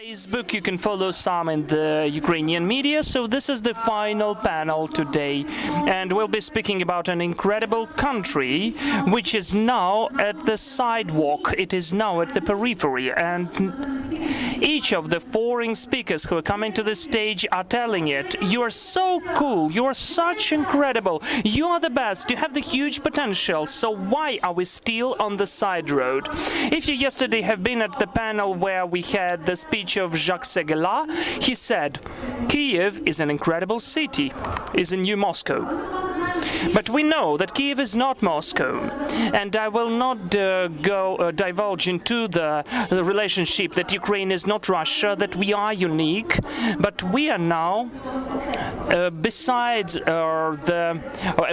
Facebook, you can follow some in the Ukrainian media. So this is the final panel today, and we'll be speaking about an incredible country which is now at the sidewalk. It is now at the periphery, and each of the foreign speakers who are coming to the stage are telling it, you are so cool, you are such incredible, you are the best, you have the huge potential, so why are we still on the side road? If you yesterday have been at the panel where we had the speech of Jacques Seguela, he said, Kiev is an incredible city, is a new Moscow. But we know that Kiev is not Moscow, and I will not divulge into the relationship that Ukraine is not Russia, that we are unique, but we are now besides the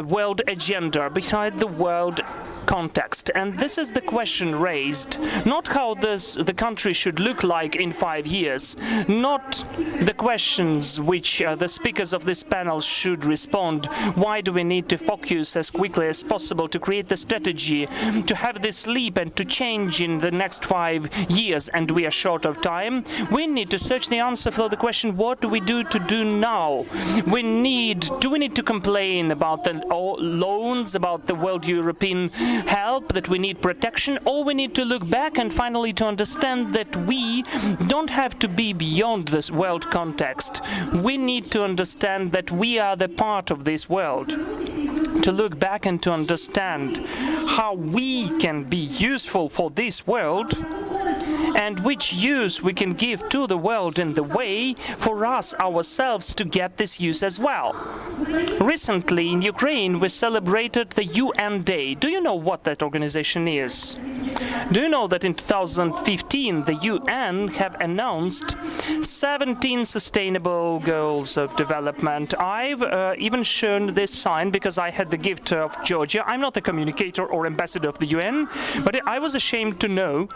world agenda, beside the world context. And this is the question raised, not how the country should look like in 5 years, not the questions which the speakers of this panel should respond. Why do we need to focus as quickly as possible to create the strategy, to have this leap and to change in the next 5 years, and we are short of time? We need to search the answer for the question, what do we do to do now? Do we need to complain about the loans, about the world European help, that we need protection, or we need to look back and finally to understand that we don't have to be beyond this world context. We need to understand that we are the part of this world. To look back and to understand how we can be useful for this world, and which use we can give to the world in the way for us ourselves to get this use as well. Recently in Ukraine we celebrated the UN Day. Do you know what that organization is? Do you know that in 2015 the UN have announced 17 sustainable goals of development? I've even shown this sign because I had the gift of Georgia. I'm not a communicator or ambassador of the UN, but I was ashamed to know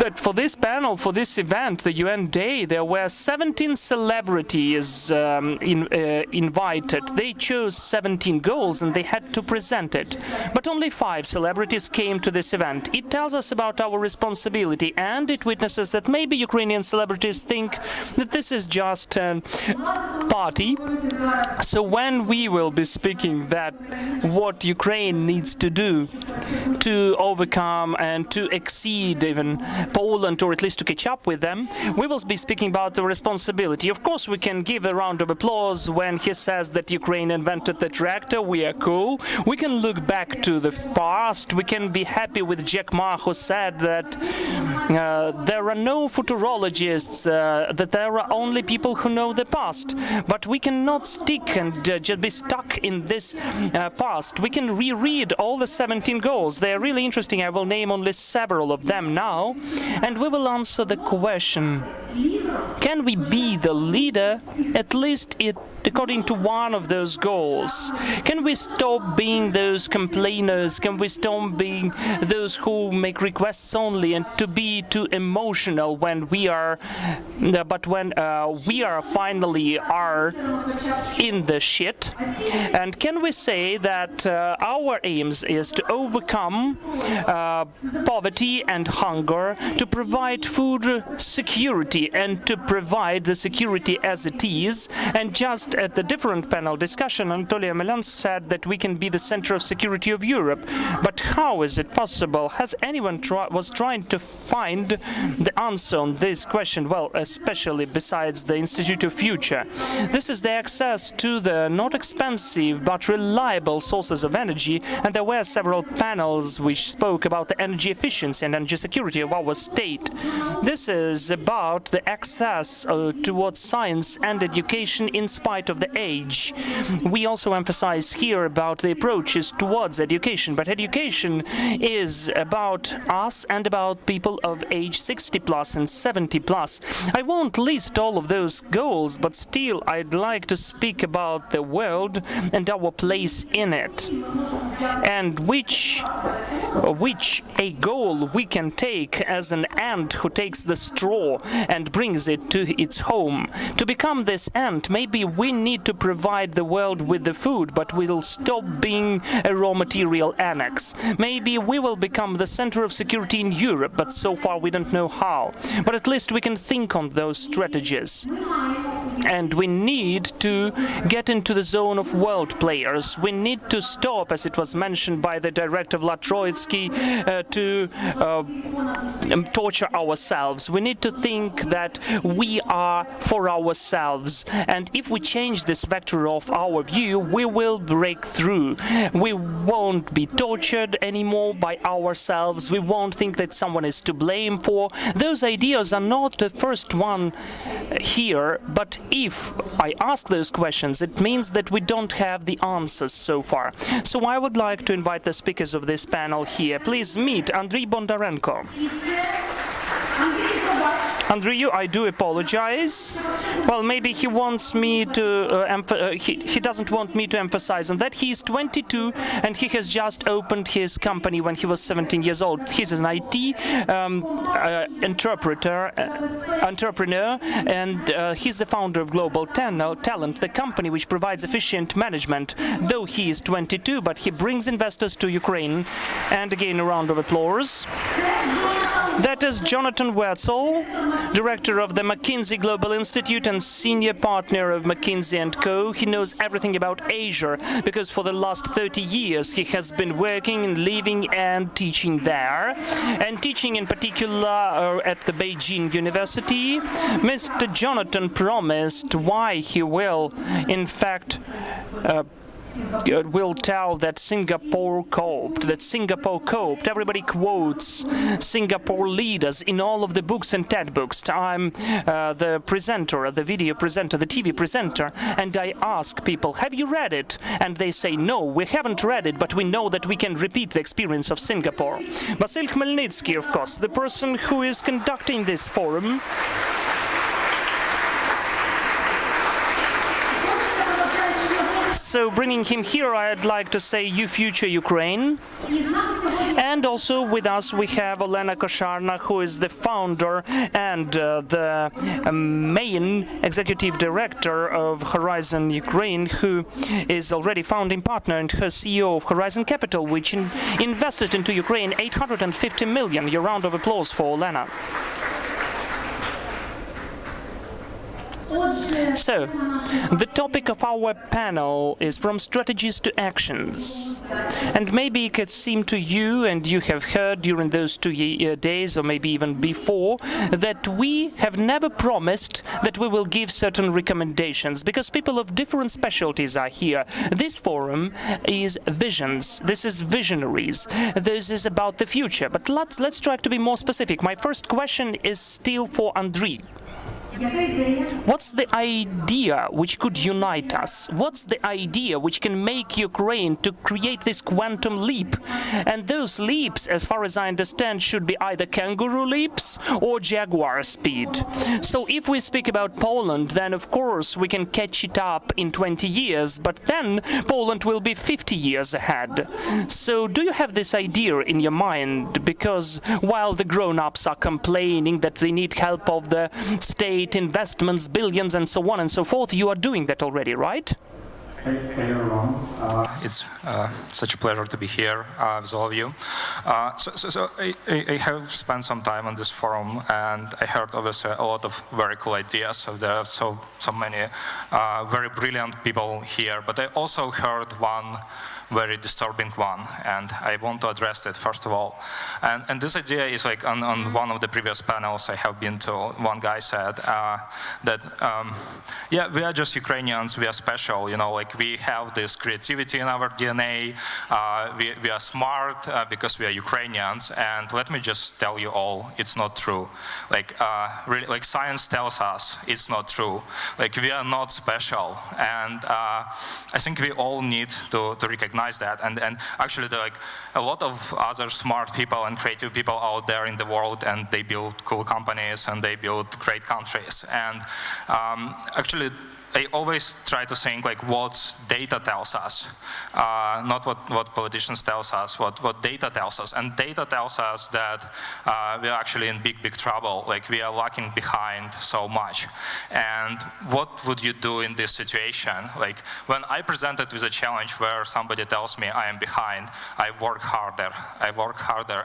that for this panel, for this event, the UN Day, there were 17 celebrities invited. They chose 17 goals and they had to present it. But only 5 celebrities came to this event. It tells us about our responsibility, and it witnesses that maybe Ukrainian celebrities think that this is just a party. So when we will be speaking that what Ukraine needs to do to overcome and to exceed even Poland, or at least to catch up with them, we will be speaking about the responsibility. Of course, we can give a round of applause when he says that Ukraine invented the tractor. We are cool. We can look back to the past. We can be happy with Jack Ma, who said that there are no futurologists, that there are only people who know the past. But we cannot stick and just be stuck in this past. We can reread all the 17 goals. They are really interesting. I will name only several of them now, and we will answer the question, can we be the leader, at least according to one of those goals? Can we stop being those complainers? Can we stop being those who make requests only and to be too emotional when we are, but when we are finally in the shit? And can we say that our aims is to overcome poverty and hunger, to provide food security and to provide the security as it is? And just at the different panel discussion, Anatoly Amelyan said that we can be the center of security of Europe. But how is it possible? Has anyone was trying to find the answer on this question? Well, especially besides the Institute of Future. This is the access to the not expensive but reliable sources of energy, and there were several panels which spoke about the energy efficiency and energy security of our state. This is about the access towards science and education in spite of the age. We also emphasize here about the approaches towards education, but education is about us and about people of age 60 plus and 70 plus. I won't list all of those goals, but still I'd like to speak about the world and our place in it, and which a goal we can take as an ant who takes the straw and brings it to its home. To become this ant, maybe we need to provide the world with the food, but we'll stop being a raw material annex. Maybe we will become the center of security in Europe, but so far far we don't know how. But at least we can think on those strategies. And we need to get into the zone of world players. We need to stop, as it was mentioned by the director Vlad Troitsky, to torture ourselves. We need to think that we are for ourselves. And if we change this vector of our view, we will break through. We won't be tortured anymore by ourselves. We won't think that someone is to blame for. Those ideas are not the first one here, but if I ask those questions, it means that we don't have the answers so far. So I would like to invite the speakers of this panel here. Please meet Andrei Bondarenko. Andrei, I do apologize. Well, maybe he wants me to, he doesn't want me to emphasize on that. He's 22 and he has just opened his company when he was 17 years old. He's an IT entrepreneur, and he's the founder of Global Talent, the company which provides efficient management. Though he is 22, but he brings investors to Ukraine. And again, a round of applause. That is Jonathan Woetzel, director of the McKinsey Global Institute and senior partner of McKinsey & Co. He knows everything about Asia because for the last 30 years he has been working and living and teaching there, and teaching in particular at the Beijing University. Mr. Jonathan promised why he will, in fact, will tell that Singapore coped. Everybody quotes Singapore leaders in all of the books and TED books. I'm the presenter, the video presenter, the TV presenter, and I ask people, have you read it? And they say, no, we haven't read it, but we know that we can repeat the experience of Singapore. Vasyl Khmelnytsky, of course, the person who is conducting this forum. So bringing him here, I'd like to say UFuture Ukraine. And also with us we have Olena Kosharna, who is the founder and the main executive director of Horizon Ukraine, who is already founding partner and her CEO of Horizon Capital, which invested into Ukraine 850 million. A round of applause for Olena. So, the topic of our panel is from strategies to actions. And maybe it could seem to you, and you have heard during those 2 days, or maybe even before, that we have never promised that we will give certain recommendations, because people of different specialties are here. This forum is visions. This is visionaries. This is about the future. But let's try to be more specific. My first question is still for Andrei. What's the idea which could unite us? What's the idea which can make Ukraine to create this quantum leap? And those leaps, as far as I understand, should be either kangaroo leaps or jaguar speed. So if we speak about Poland, then of course we can catch it up in 20 years, but then Poland will be 50 years ahead. So do you have this idea in your mind? Because while the grown-ups are complaining that they need help of the state, investments, billions, and so on and so forth, you are doing that already, right? Hey everyone. It's such a pleasure to be here with all of you. So I have spent some time on this forum, and I heard obviously a lot of very cool ideas. So there are so many very brilliant people here, but I also heard one very disturbing one, and I want to address it first of all. And this idea is like on one of the previous panels I have been to, one guy said that, yeah, we are just Ukrainians, we are special, you know, like we have this creativity in our DNA, we are smart because we are Ukrainians, and let me just tell you all, it's not true. Like, really, like science tells us it's not true. Like, we are not special, and I think we all need to recognize that, and actually there are like a lot of other smart people and creative people out there in the world, and they build cool companies and they build great countries, and actually I always try to think like what data tells us, not what politicians tells us, what data tells us. And data tells us that we are actually in big trouble, like we are lagging behind so much. And what would you do in this situation? Like when I presented with a challenge where somebody tells me I am behind, I work harder,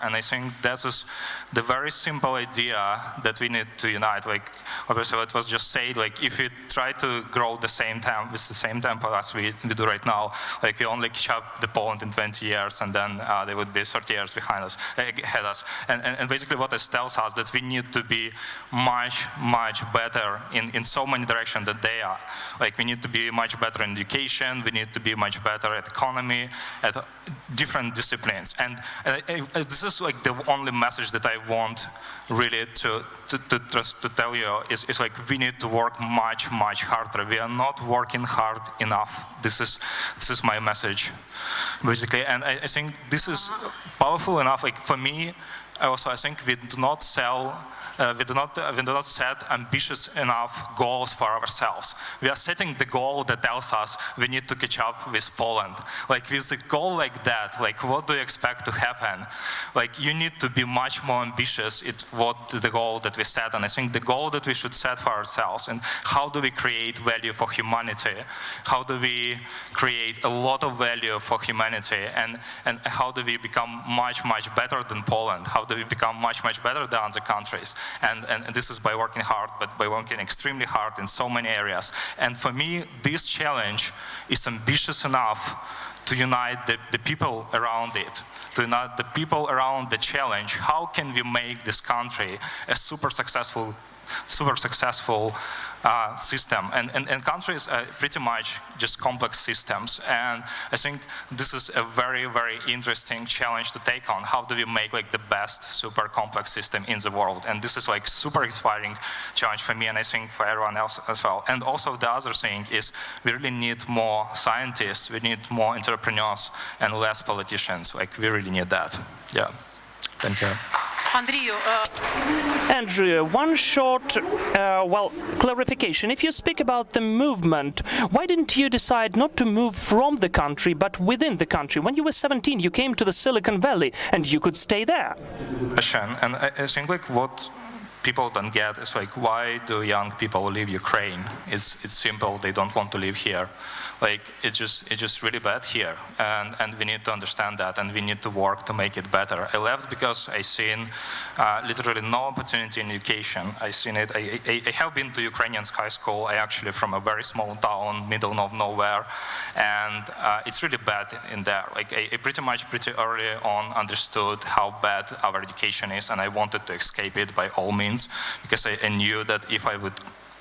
and I think that is the very simple idea that we need to unite. Like obviously it was just said, like if you try to grow the same time with the same tempo as we do right now, like we only catch up the Poland in 20 years, and then they would be 30 years ahead us. And basically what this tells us that we need to be much better in so many directions that they are. Like we need to be much better in education, we need to be much better at economy, at different disciplines. And this is like the only message that I want really to tell you is like we need to work much harder. We are not working hard enough. This is my message, basically. And I think this is powerful enough. Like for me, also I think we do not set ambitious enough goals for ourselves. We are setting the goal that tells us we need to catch up with Poland. Like with a goal like that, like what do you expect to happen? Like you need to be much more ambitious. It's what the goal that we set, and I think the goal that we should set for ourselves, and how do we create value for humanity? How do we create a lot of value for humanity? And how do we become much better than Poland? How do we become much better than other countries? And this is by working hard, but by working extremely hard in so many areas. And for me, this challenge is ambitious enough to unite the people around it, to unite the people around the challenge. How can we make this country a super successful system? And countries are pretty much just complex systems. And I think this is a very interesting challenge to take on. How do we make like the best super complex system in the world? And this is like super inspiring challenge for me, and I think for everyone else as well. And also the other thing is we really need more scientists, we need more entrepreneurs and less politicians. Like we really need that. Yeah. Thank you. Andrew, one short, clarification. If you speak about the movement, why didn't you decide not to move from the country, but within the country? When you were 17, you came to the Silicon Valley, and you could stay there. And I think like what people don't get is like, why do young people leave Ukraine? It's simple. They don't want to live here. Like it's just really bad here, and we need to understand that, and we need to work to make it better. I left because I seen literally no opportunity in education. I seen it. I have been to Ukrainian high school. I actually from a very small town, middle of nowhere, and it's really bad in there. Like I pretty early on understood how bad our education is, and I wanted to escape it by all means, because I knew that if I would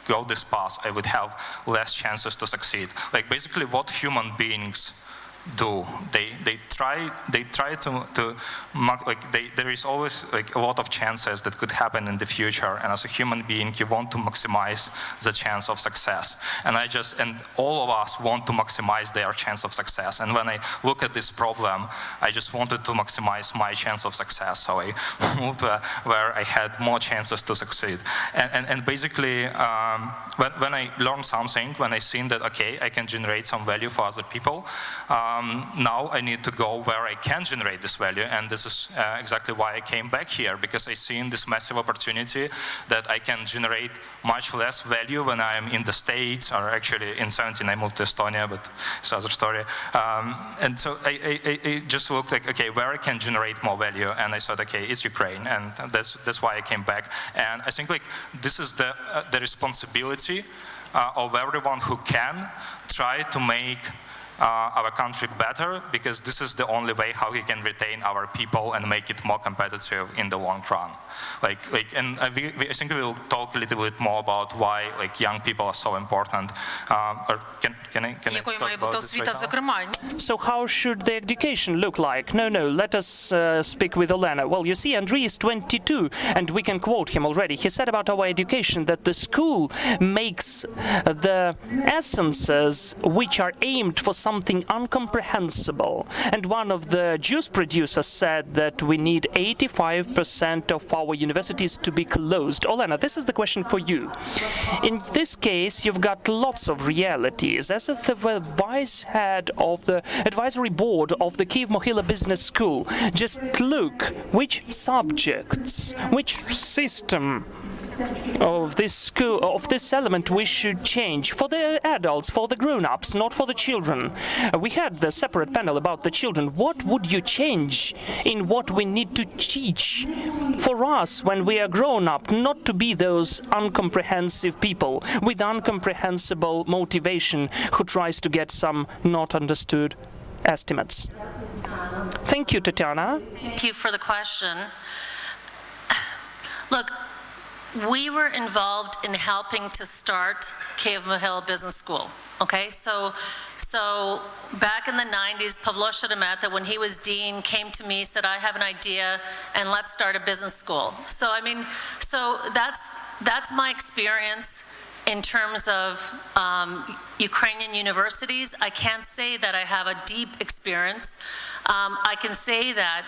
go this path, I would have less chances to succeed. Like basically what human beings do, they try to there is always like a lot of chances that could happen in the future, and as a human being you want to maximize the chance of success, and all of us want to maximize their chance of success. And when I look at this problem, I just wanted to maximize my chance of success, so I moved where I had more chances to succeed. And basically when I learned something, when I seen that okay, I can generate some value for other people, now I need to go where I can generate this value, and this is exactly why I came back here, because I seen this massive opportunity that I can generate much less value when I'm in the States, or actually in 17 I moved to Estonia, but it's another story. And so I just looked like, okay, where I can generate more value, and I thought, okay, it's Ukraine, and that's why I came back. And I think like this is the responsibility of everyone who can try to make our country better, because this is the only way how we can retain our people and make it more competitive in the long run. And I think we will talk a little bit more about why like young people are so important. Or can I talk about this right now? So how should the education look like? No, let us speak with Olena. Well, you see, Andriy is 22, and we can quote him already. He said about our education that the school makes the essences which are aimed for something incomprehensible. And one of the juice producers said that we need 85% of our universities to be closed. Olena, this is the question for you. In this case, you've got lots of realities. As of the vice head of the advisory board of the Kyiv-Mohyla Business School, just look which subjects, which system of this school, of this element we should change for the adults, for the grown-ups, not for the children. We had the separate panel about the children. What would you change in what we need to teach for us when we are grown up, not to be those incomprehensive people with incomprehensible motivation who tries to get some not understood estimates? Thank you, Tatiana. Thank you for the question. Look, we were involved in helping to start Kyiv-Mohyla Business School. Okay, so back in the 90s, Pavlo Sheremetyev, when he was dean, came to me, said, I have an idea, and let's start a business school. So I mean, so that's my experience in terms of Ukrainian universities. I can't say that I have a deep experience. I can say that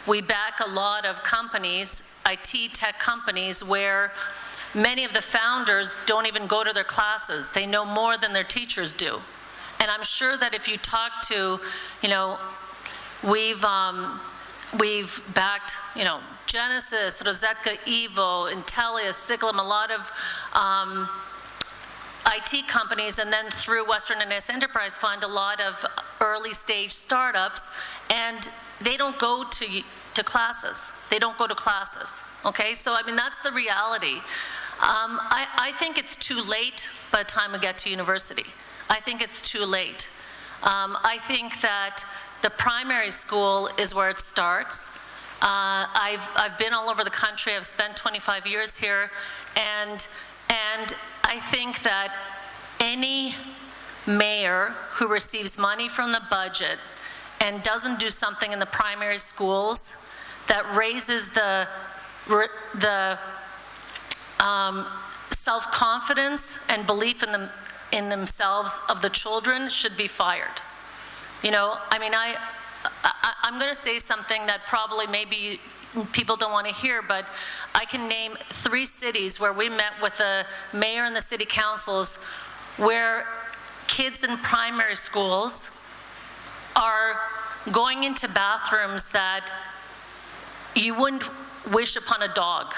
we back a lot of companies, IT tech companies, where many of the founders don't even go to their classes. They know more than their teachers do. And I'm sure that if you talk to, you know, we've backed, you know, Genesis, Rosetka, Evo, Intellius, Siglum, a lot of IT companies, and then through Western NS Enterprise Fund, a lot of early stage startups, and they don't go to classes. They don't go to classes, okay? So, I mean, that's the reality. I think it's too late by the time we get to university. I think it's too late. I think that the primary school is where it starts. I've been all over the country. I've spent 25 years here, and I think that any mayor who receives money from the budget and doesn't do something in the primary schools that raises the self-confidence and belief in themselves of the children should be fired. You know, I mean, I'm going to say something that probably maybe people don't want to hear, but I can name 3 cities where we met with the mayor and the city councils where kids in primary schools are going into bathrooms that you wouldn't wish upon a dog.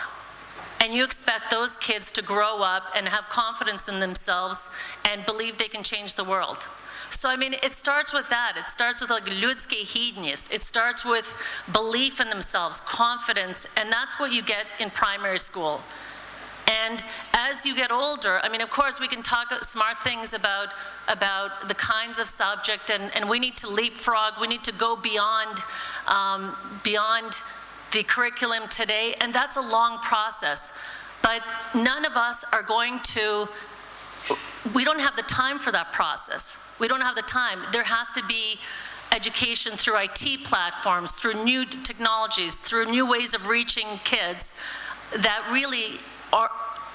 And you expect those kids to grow up and have confidence in themselves and believe they can change the world. So, I mean, it starts with that. It starts with like людський гідність. It starts with belief in themselves, confidence, and that's what you get in primary school. And as you get older, I mean, of course, we can talk smart things about the kinds of subject, and we need to leapfrog. We need to go beyond the curriculum today, and that's a long process. But none of us are going to, we don't have the time for that process. We don't have the time. There has to be education through IT platforms, through new technologies, through new ways of reaching kids that really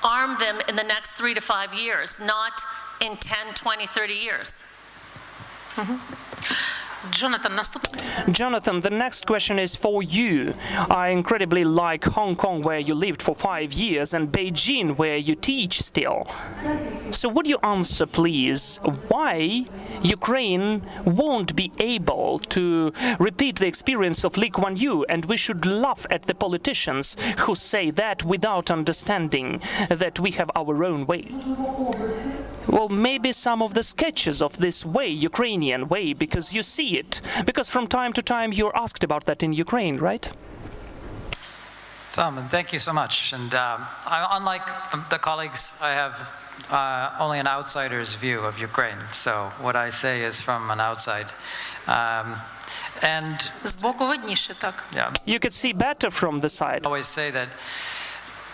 arm them in the next 3 to 5 years, not in 10, 20, 30 years. Jonathan, the next question is for you. I incredibly like Hong Kong, where you lived for 5 years, and Beijing, where you teach still. So would you answer, please, why Ukraine won't be able to repeat the experience of Lee Kuan Yew, and we should laugh at the politicians who say that without understanding that we have our own way? Well, maybe some of the sketches of this way, Ukrainian way, because you see it. Because from time to time you're asked about that in Ukraine, right? Salman, thank you so much. And unlike the colleagues, I have only an outsider's view of Ukraine. So what I say is from an outside. And yeah, you could see better from the side. I always say that,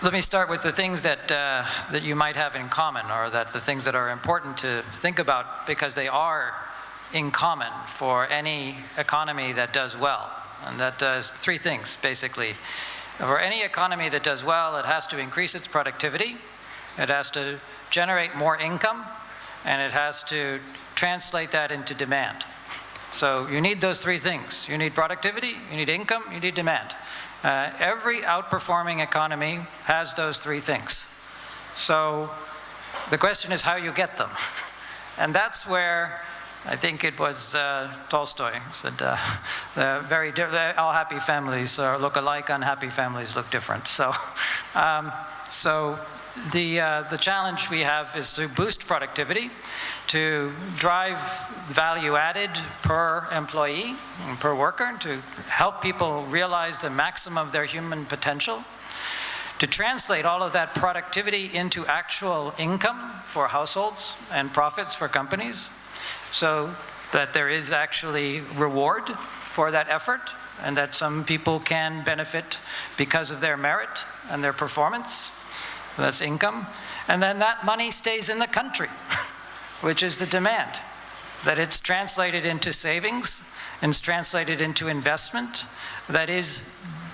let me start with the things that you might have in common, or that the things that are important to think about, because they are in common for any economy that does well. And that does 3 things, basically. For any economy that does well, it has to increase its productivity, it has to generate more income, and it has to translate that into demand. So you need those three things. You need productivity, you need income, you need demand. Every outperforming economy has those three things. So the question is how you get them. And that's where I think it was Tolstoy said, all happy families look alike, unhappy families look different. So, the challenge we have is to boost productivity, to drive value added per employee, per worker, to help people realize the maximum of their human potential, to translate all of that productivity into actual income for households and profits for companies, so that there is actually reward for that effort and that some people can benefit because of their merit and their performance. That's income. And then that money stays in the country, which is the demand. That it's translated into savings and it's translated into investment that is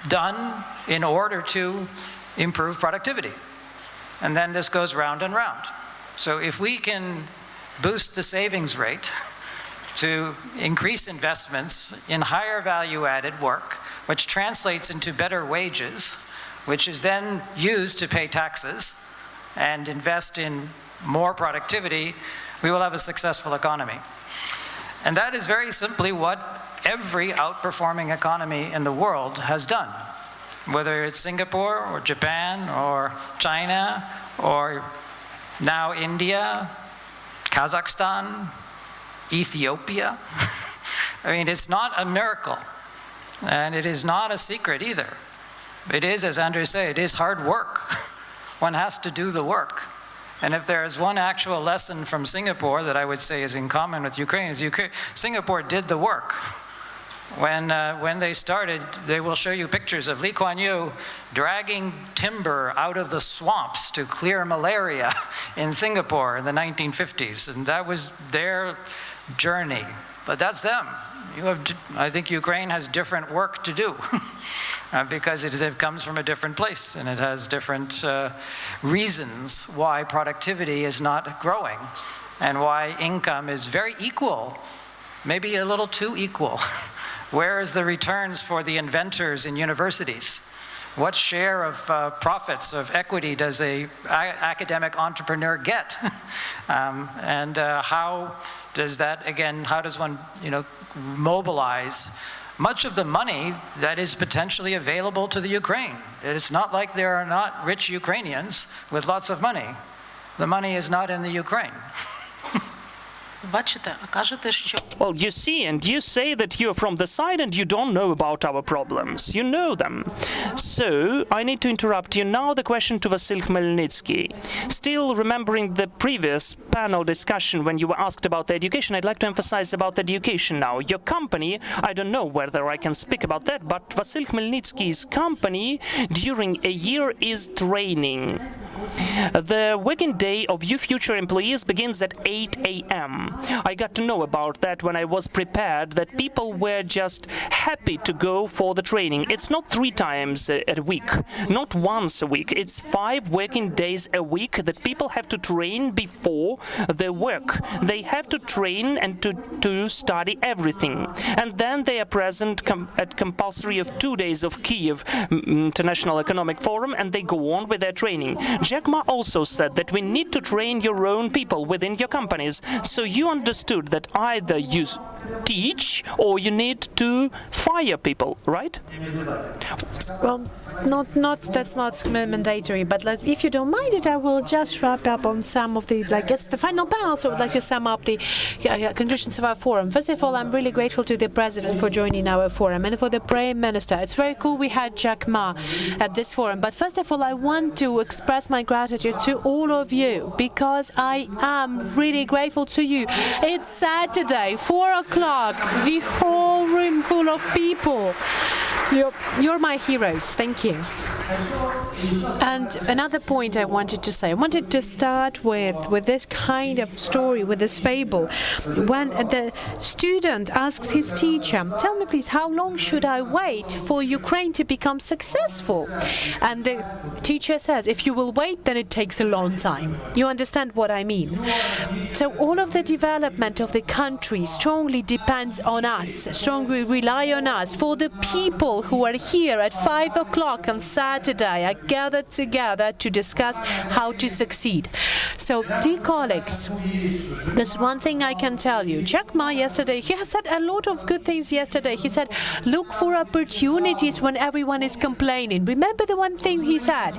done in order to improve productivity. And then this goes round and round. So if we can boost the savings rate to increase investments in higher value-added work, which translates into better wages, which is then used to pay taxes and invest in more productivity, we will have a successful economy. And that is very simply what every outperforming economy in the world has done. Whether it's Singapore or Japan or China or now India, Kazakhstan, Ethiopia. I mean, it's not a miracle, and it is not a secret either. It is, as Andrew said, it is hard work. One has to do the work. And if there is one actual lesson from Singapore that I would say is in common with Ukraine, is Singapore did the work. When they started, they will show you pictures of Lee Kuan Yew dragging timber out of the swamps to clear malaria in Singapore in the 1950s. And that was their journey. But that's them. I think Ukraine has different work to do because it comes from a different place and it has different reasons why productivity is not growing and why income is very equal, maybe a little too equal. Where is the returns for the inventors in universities? What share of profits of equity does an academic entrepreneur get? How does that, again, how does one mobilize much of the money that is potentially available to the Ukraine? It's not like there are not rich Ukrainians with lots of money. The money is not in the Ukraine. Well, you see, and you say that you're from the side and you don't know about our problems. You know them. So, I need to interrupt you. Now the question to Vasyl Khmelnytsky. Still remembering the previous panel discussion when you were asked about the education, I'd like to emphasize about the education now. Your company, I don't know whether I can speak about that, but Vasyl Khmelnytsky's company during a year is training. The working day of UFuture employees begins at 8 a.m. I got to know about that when I was prepared, that people were just happy to go for the training. It's not 3 times a week, not once a week. It's 5 working days a week that people have to train before their work. They have to train and to study everything. And then they are present at compulsory of 2 days of KIEF International Economic Forum, and they go on with their training. Jack Ma also said that we need to train your own people within your companies. So you understood that either you teach or you need to fire people, right? Well, that's not mandatory, but if you don't mind it, I will just wrap up on some of the, it's the final panel, so I would like to sum up the conclusions of our forum. First of all, I'm really grateful to the President for joining our forum and for the Prime Minister. It's very cool we had Jack Ma at this forum, but first of all, I want to express my gratitude to all of you, because I am really grateful to you. It's Saturday, 4 o'clock, the whole room full of people. You're my heroes. Thank you. And another point I wanted to say, I wanted to start with this kind of story, with this fable. When the student asks his teacher, tell me please, how long should I wait for Ukraine to become successful? And the teacher says, if you will wait, then it takes a long time. You understand what I mean? So all of the development of the country strongly depends on us, strongly rely on us. For the people who are here at 5 o'clock on Saturday are gathered together to discuss how to succeed. So, dear colleagues, there's one thing I can tell you. Jack Ma yesterday, he has said a lot of good things yesterday. He said, look for opportunities when everyone is complaining. Remember the one thing he said?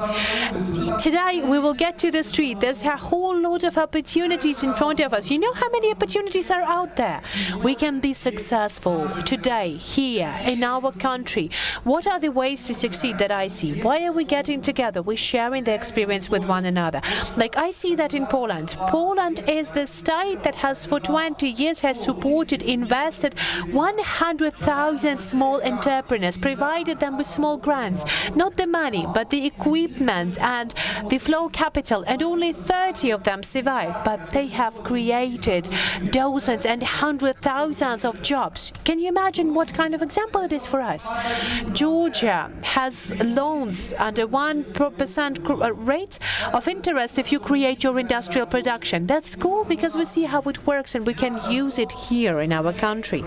Today we will get to the street. There's a whole lot of opportunities in front of us. You know how many opportunities are out there? We can be successful today, here, in our country. What are the ways to succeed that I see? Why are we getting together? We're sharing the experience with one another. Like I see that in Poland. Poland is the state that has for 20 years has supported, invested 100,000 small entrepreneurs, provided them with small grants. Not the money, but the equipment and the flow capital, and only 30 of them survived. But they have created dozens and hundred thousands of jobs. Can you imagine what kind of example it is for us? Georgia has loans under 1% rate of interest if you create your industrial production. That's cool because we see how it works and we can use it here in our country.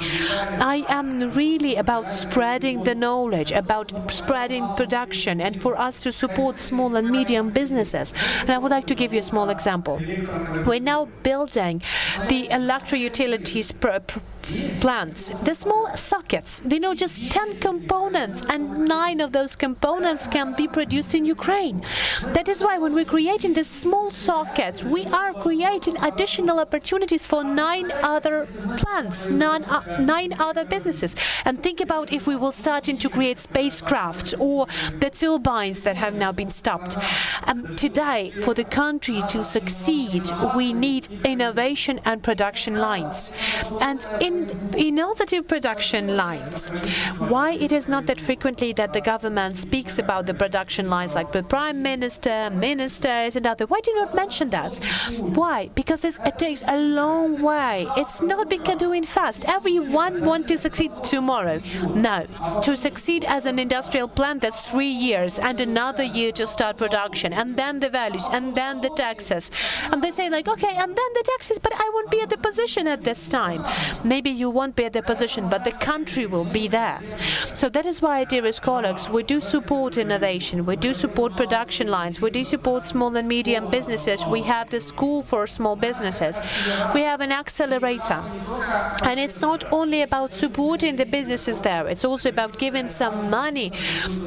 I am really about spreading the knowledge, about spreading production, and for us to support small and medium businesses. And I would like to give you a small example. We're now building the electric utilities plants, the small sockets, they know just 10 components, and 9 of those components can be produced in Ukraine. That is why when we're creating these small sockets, we are creating additional opportunities for 9 other plants, 9 other businesses. And think about if we will start to create spacecrafts or the turbines that have now been stopped. Today, for the country to succeed, we need innovation and production lines. And in innovative production lines, why it is not that frequently that the government speaks about the production lines, like the Prime Minister, ministers and others, why do you not mention that? Why? Because it takes a long way. It's not because doing fast. Everyone wants to succeed tomorrow. No. To succeed as an industrial plant, that's 3 years and another year to start production, and then the values, and then the taxes. And they say like, okay, and then the taxes, but I won't be at the position at this time. Maybe you won't be at the position, but the country will be there. So that is why, dearest colleagues, we do support innovation, we do support production lines, we do support small and medium businesses. We have the school for small businesses. We have an accelerator. And it's not only about supporting the businesses there, it's also about giving some money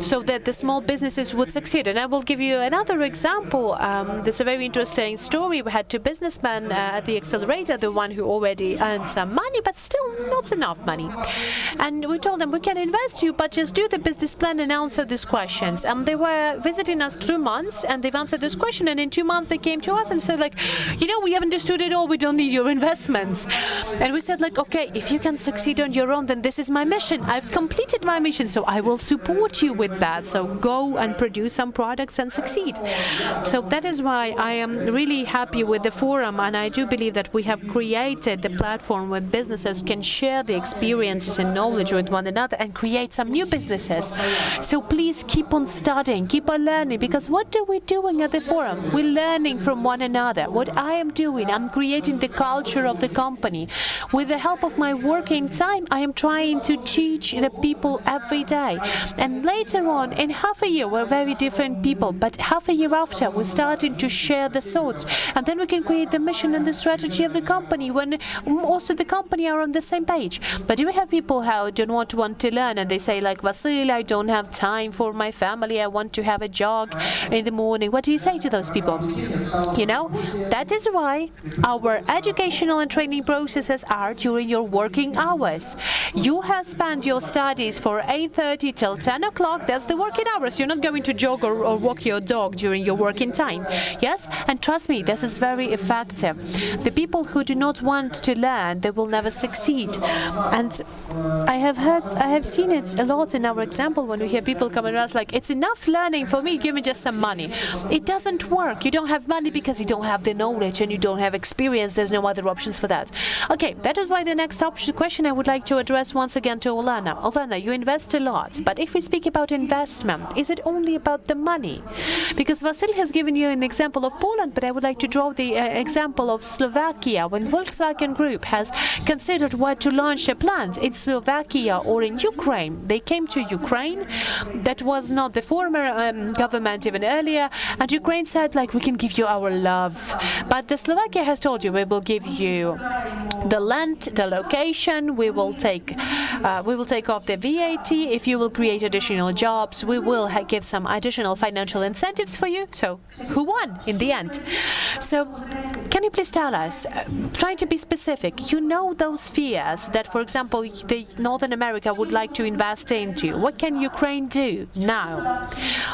so that the small businesses would succeed. And I will give you another example. There's a very interesting story. We had 2 businessmen at the accelerator, the one who already earned some money, but still not enough money. And we told them, we can invest you, but just do the business plan and answer these questions. And they were visiting us 2 months, and they've answered this question, and in 2 months they came to us and said like, you know, we haven't understood it all, we don't need your investments. And we said like, okay, if you can succeed on your own, then this is my mission. I've completed my mission, so I will support you with that. So go and produce some products and succeed. So that is why I am really happy with the forum, and I do believe that we have created the platform where businesses can share the experiences and knowledge with one another and create some new businesses. So please keep on studying, keep on learning, because what are we doing at the forum? We're learning from one another. What I am doing, I'm creating the culture of the company. With the help of my working time, I am trying to teach the people every day. And later on, in half a year, we're very different people, but half a year after, we're starting to share the thoughts. And then we can create the mission and the strategy of the company when also the company are on the same page. But do we have people who don't want to learn, and they say like, Vasyl, I don't have time for my family, I want to have a jog in the morning. What do you say to those people? You know, that is why our educational and training processes are during your working hours. You have spent your studies for 8:30 till 10 o'clock. That's the working hours. You're not going to jog or walk your dog during your working time. Yes? And trust me, this is very effective. The people who do not want to learn, they will never succeed. succeed. And I have seen it a lot in our example when we hear people coming to us like, it's enough learning for me, give me just some money. It doesn't work. You don't have money because you don't have the knowledge and you don't have experience. There's no other options for that. Okay, that is why the next question I would like to address once again to Olena. Olena, you invest a lot, but if we speak about investment, is it only about the money? Because Vasyl has given you an example of Poland, but I would like to draw the example of Slovakia. When Volkswagen Group has considered where to launch a plant in Slovakia or in Ukraine, they came to Ukraine. That was not the former government even earlier, and Ukraine said, like, we can give you our love. But the Slovakia has told you, we will give you the land, the location, we will take off the VAT. If you will create additional jobs, we will give some additional financial incentives for you. So who won in the end? So can you please tell us, trying to be specific, you know those spheres that, for example, the Northern America would like to invest into. What can Ukraine do now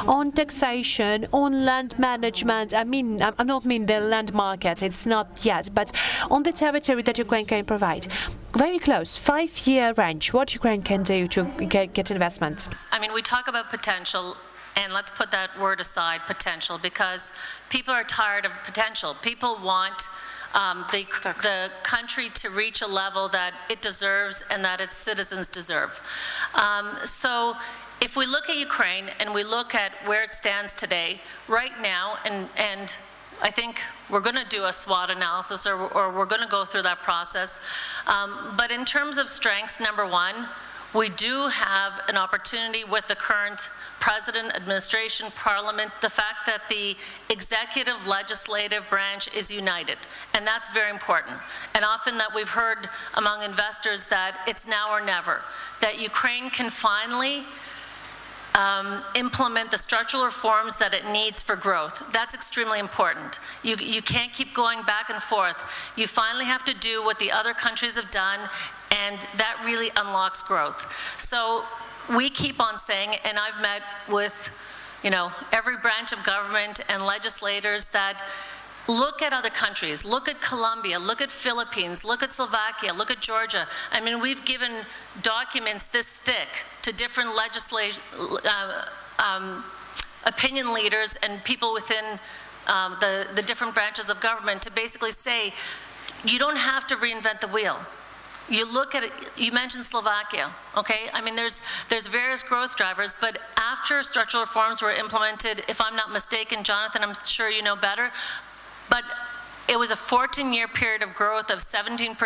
on taxation, on land management? I don't mean the land market, it's not yet, but on the territory that Ukraine can provide. Very close, 5-year range, what Ukraine can do to get investment. I mean, we talk about potential, and let's put that word aside, potential, because people are tired of potential. People want the country to reach a level that it deserves and that its citizens deserve. So if we look at Ukraine and we look at where it stands today, right now, and I think we're going to do a SWOT analysis, or we're going to go through that process. But in terms of strengths, number one, we do have an opportunity with the current president, administration, parliament, the fact that the executive, legislative branch is united. And that's very important. And often that we've heard among investors that it's now or never, that Ukraine can finally implement the structural reforms that it needs for growth. That's extremely important. You can't keep going back and forth. You finally have to do what the other countries have done, and that really unlocks growth. So we keep on saying, and I've met with, every branch of government and legislators, that look at other countries, look at Colombia, look at Philippines, look at Slovakia, look at Georgia. I mean, we've given documents this thick to different opinion leaders and people within the different branches of government to basically say, you don't have to reinvent the wheel. You look at it, you mentioned Slovakia, okay? I mean, there's various growth drivers, but after structural reforms were implemented, if I'm not mistaken, Jonathan, I'm sure you know better, but it was a 14-year period of growth of 17%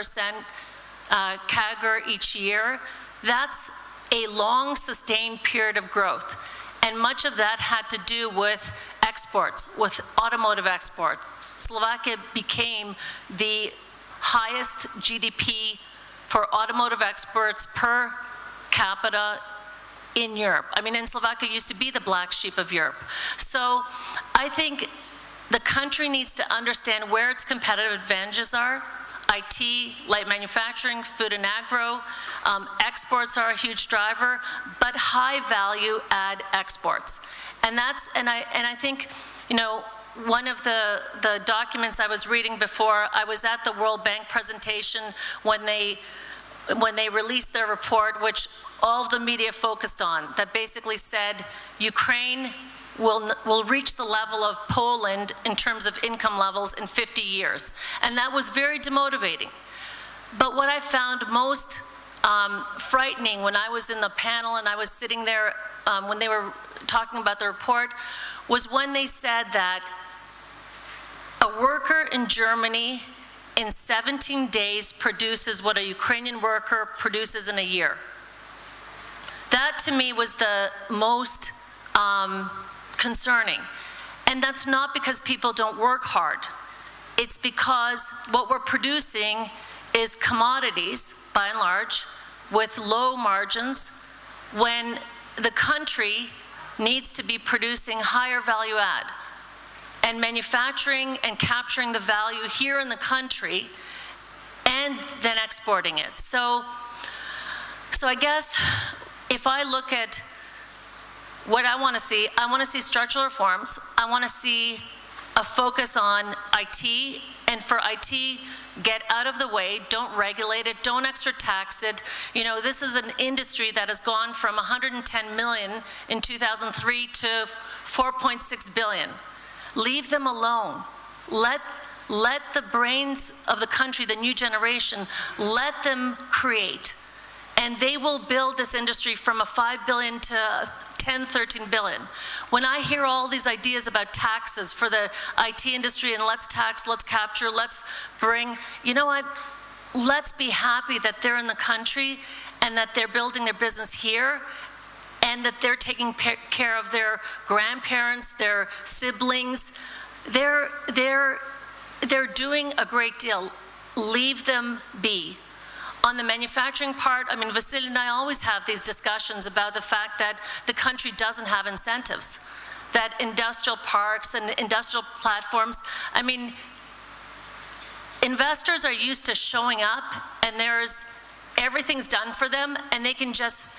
CAGR each year. That's a long, sustained period of growth. And much of that had to do with exports, with automotive export. Slovakia became the highest GDP for automotive exports per capita in Europe. I mean, Slovakia used to be the black sheep of Europe. So I think the country needs to understand where its competitive advantages are. IT, light manufacturing, food and agro, exports are a huge driver, but high value add exports. And I think, one of the documents I was reading before, I was at the World Bank presentation when they released their report, which all of the media focused on, that basically said Ukraine will reach the level of Poland in terms of income levels in 50 years. And that was very demotivating. But what I found most frightening when I was in the panel and I was sitting there when they were talking about the report was when they said that a worker in Germany in 17 days produces what a Ukrainian worker produces in a year. That to me was the most concerning. And that's not because people don't work hard. It's because what we're producing is commodities, by and large, with low margins, when the country needs to be producing higher value add and manufacturing and capturing the value here in the country and then exporting it. So I guess if I look at what I want to see structural reforms. I want to see a focus on IT, and for IT, get out of the way, don't regulate it, don't extra tax it. You know, this is an industry that has gone from 110 million in 2003 to 4.6 billion. Leave them alone. Let the brains of the country, the new generation, let them create. And they will build this industry from a 5 billion to 10, 13 billion. When I hear all these ideas about taxes for the IT industry and let's tax, let's capture, let's bring, you know what? Let's be happy that they're in the country and that they're building their business here and that they're taking care of their grandparents, their siblings. They're doing a great deal. Leave them be. On the manufacturing part, I mean, Vasyl and I always have these discussions about the fact that the country doesn't have incentives, that industrial parks and industrial platforms, I mean, investors are used to showing up and everything's done for them and they can just,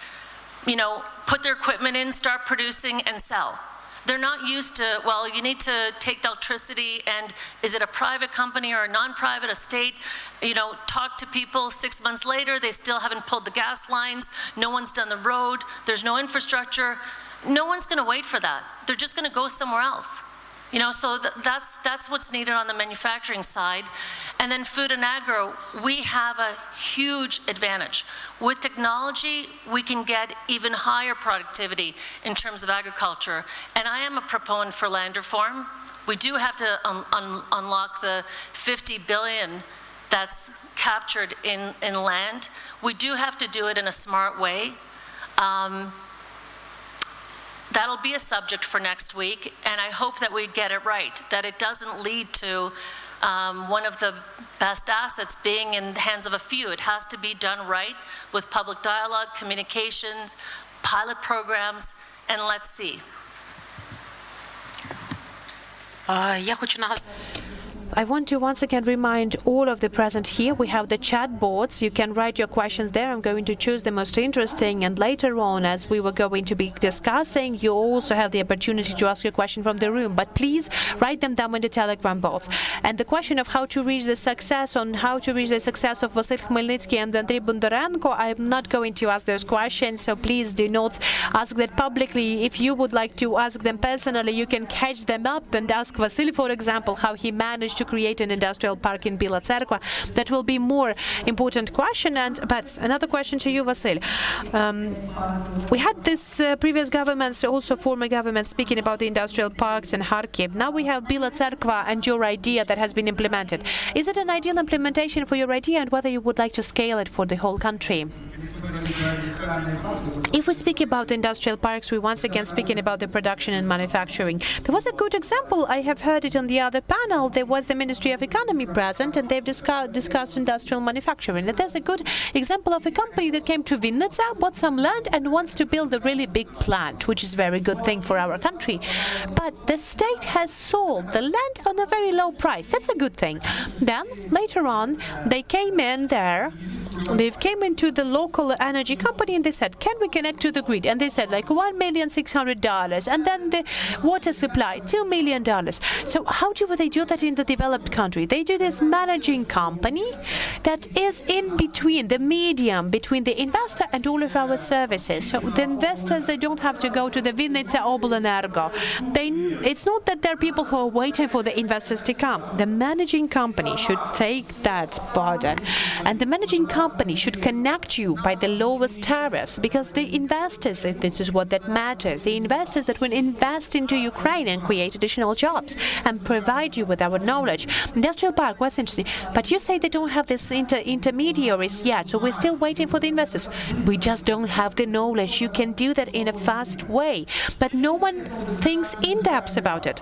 you know, put their equipment in, start producing and sell. They're not used to, well, you need to take the electricity and is it a private company or a non-private, a state, you know, talk to people 6 months later, they still haven't pulled the gas lines, no one's done the road, there's no infrastructure. No one's gonna wait for that. They're just gonna go somewhere else. You know, so that's what's needed on the manufacturing side. And then food and agro, we have a huge advantage. With technology, we can get even higher productivity in terms of agriculture. And I am a proponent for land reform. We do have to unlock the 50 billion that's captured in land. We do have to do it in a smart way. That'll be a subject for next week, and I hope that we get it right, that it doesn't lead to one of the best assets being in the hands of a few. It has to be done right with public dialogue, communications, pilot programs, and let's see. I want to once again remind all of the present here, we have the chat boards. You can write your questions there. I'm going to choose the most interesting, and later on, as we were going to be discussing, you also have the opportunity to ask your question from the room. But please write them down in the Telegram bots. And the question of how to reach the success, of Vasyl Khmelnytsky and Andrei Bondarenko, I'm not going to ask those questions, so please do not ask that publicly. If you would like to ask them personally, you can catch them up and ask Vasyl, for example, how he managed to create an industrial park in Bila Tserkva. That will be more important question. But another question to you, Vasyl. We had this previous governments, also former governments, speaking about the industrial parks in Kharkiv. Now we have Bila Tserkva and your idea that has been implemented. Is it an ideal implementation for your idea, and whether you would like to scale it for the whole country? If we speak about industrial parks, we once again speaking about the production and manufacturing. There was a good example. I have heard it on the other panel. There was the Ministry of Economy present, and they've discussed industrial manufacturing. And there's a good example of a company that came to Vinnytsia, bought some land, and wants to build a really big plant, which is a very good thing for our country. But the state has sold the land on a very low price. That's a good thing. Then, later on, they came in there. They came into the local energy company and they said, can we connect to the grid? And they said like $1,600,000, and then the water supply $2 million. So how do they do that in the developed country? They do this managing company that is in between, the medium between the investor and all of our services. So the investors, they don't have to go to the Vinnytsia Oblenergo. It's not that there are people who are waiting for the investors to come. The managing company should take that burden, and the managing company should connect you by the lowest tariffs, because the investors, this is what that matters, the investors that will invest into Ukraine and create additional jobs and provide you with our knowledge. Industrial park, what's interesting, but you say they don't have this intermediaries yet, so we're still waiting for the investors. We just don't have the knowledge. You can do that in a fast way, but no one thinks in depth about it.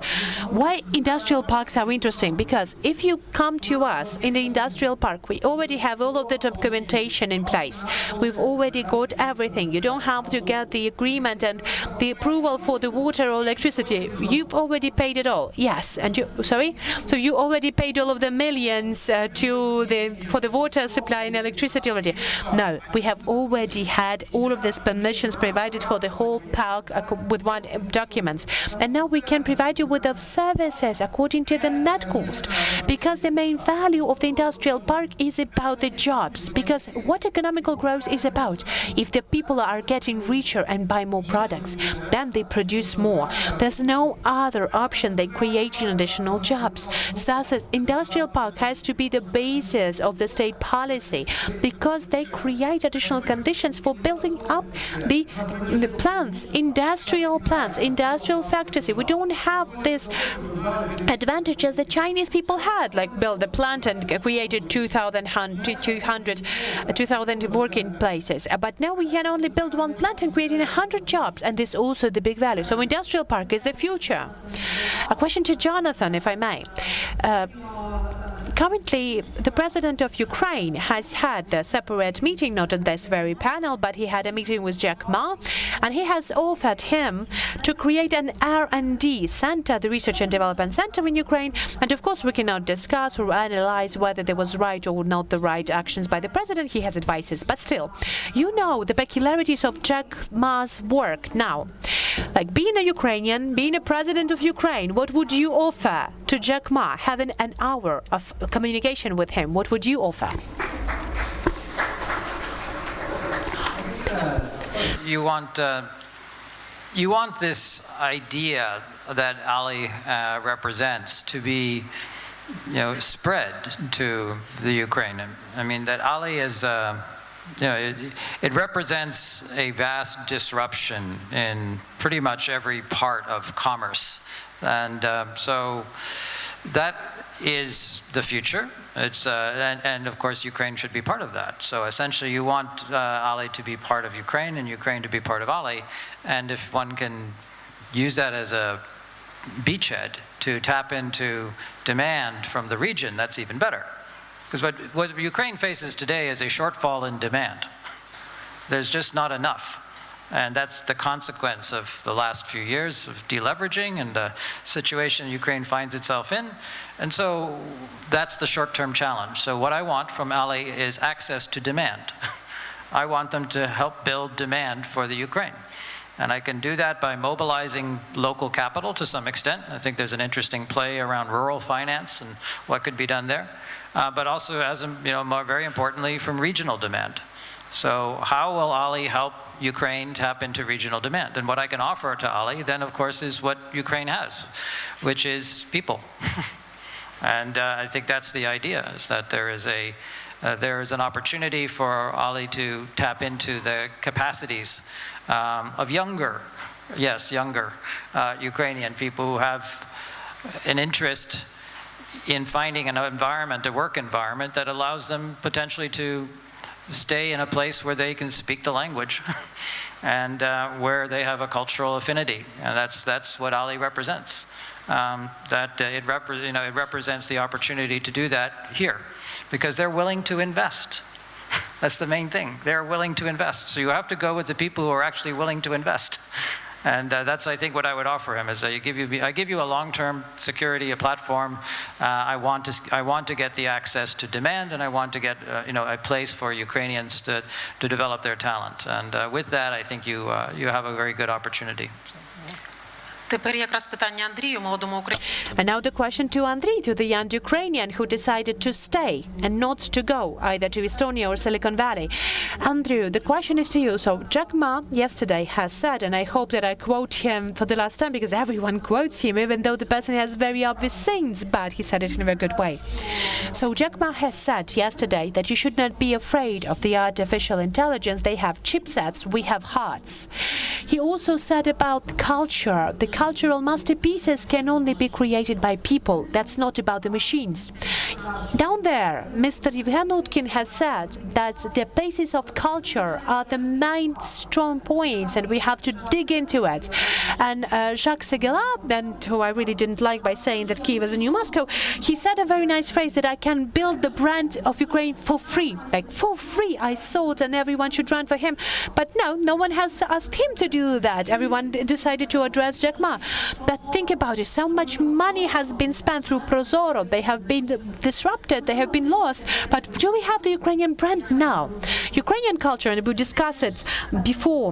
Why industrial parks are interesting? Because if you come to us in the industrial park, we already have all of the documentation in place. We've already got everything. You don't have to get the agreement and the approval for the water or electricity. You've already paid it all. Yes, and so you already paid all of the millions for the water supply and electricity already. No, we have already had all of these permissions provided for the whole park with one document, and now we can provide you with the services according to the net cost, because the main value of the industrial park is about the jobs, because what economical growth is about. If the people are getting richer and buy more products, then they produce more. There's no other option than creating additional jobs. Thus, the industrial park has to be the basis of the state policy, because they create additional conditions for building up the plants, industrial factories. We don't have this advantages the Chinese people had, like build a plant and created 2,000 working places. But now we can only build one plant and creating 100 jobs, and this is also the big value. So industrial park is the future. A question to Jonathan, if I may. Currently, the president of Ukraine has had a separate meeting, not on this very panel, but he had a meeting with Jack Ma, and he has offered him to create an R&D center, the Research and Development Center in Ukraine. And of course, we cannot discuss or analyze whether there was right or not the right actions by the president. He has advices, but still, you know the peculiarities of Jack Ma's work now. Like being a Ukrainian, being a president of Ukraine, what would you offer to Jack Ma? Having an hour of communication with him, what would you offer? You want this idea that Ali represents to be, spread to the Ukraine. I mean, that Ali is, it represents a vast disruption in pretty much every part of commerce, and so that is the future. It's and of course Ukraine should be part of that. So essentially you want Ali to be part of Ukraine and Ukraine to be part of Ali, and if one can use that as a beachhead to tap into demand from the region, that's even better. Because what Ukraine faces today is a shortfall in demand. There's just not enough. And that's the consequence of the last few years of deleveraging and the situation Ukraine finds itself in. And so that's the short-term challenge. So what I want from Ali is access to demand. I want them to help build demand for the Ukraine. And I can do that by mobilizing local capital to some extent. I think there's an interesting play around rural finance and what could be done there. But also, very importantly, from regional demand. So how will Ali help Ukraine tap into regional demand? And what I can offer to Ali then, of course, is what Ukraine has, which is people. And I think that's the idea, is that there is an opportunity for Ali to tap into the capacities of younger Ukrainian people who have an interest in finding an environment, a work environment that allows them potentially to stay in a place where they can speak the language and where they have a cultural affinity. And that's what Ali represents. It represents the opportunity to do that here, because they're willing to invest. That's the main thing. They're willing to invest. So you have to go with the people who are actually willing to invest. And that's, I think, what I would offer him, is I give you a long-term security, a platform. I want to get the access to demand, and I want to get a place for Ukrainians to develop their talent. And with that, I think you have a very good opportunity. And now the question to Andriy, to the young Ukrainian who decided to stay and not to go either to Estonia or Silicon Valley. Andrew, the question is to you. So Jack Ma yesterday has said, and I hope that I quote him for the last time, because everyone quotes him, even though the person has very obvious things, but he said it in a very good way. So Jack Ma has said yesterday that you should not be afraid of the artificial intelligence. They have chipsets, we have hearts. He also said about culture, the cultural masterpieces can only be created by people. That's not about the machines. Down there, Mr. Yevhen has said that the basis of culture are the main strong points, and we have to dig into it. And Jacques Seguela, and who I really didn't like by saying that Kiev is a new Moscow, he said a very nice phrase that I can build the brand of Ukraine for free. Like, for free, I thought, and everyone should run for him. But no one has asked him to do that. Everyone decided to address Jack Ma. But think about it, so much money has been spent through Prozoro. They have been disrupted, they have been lost. But do we have the Ukrainian brand now? Ukrainian culture, and we discussed it before,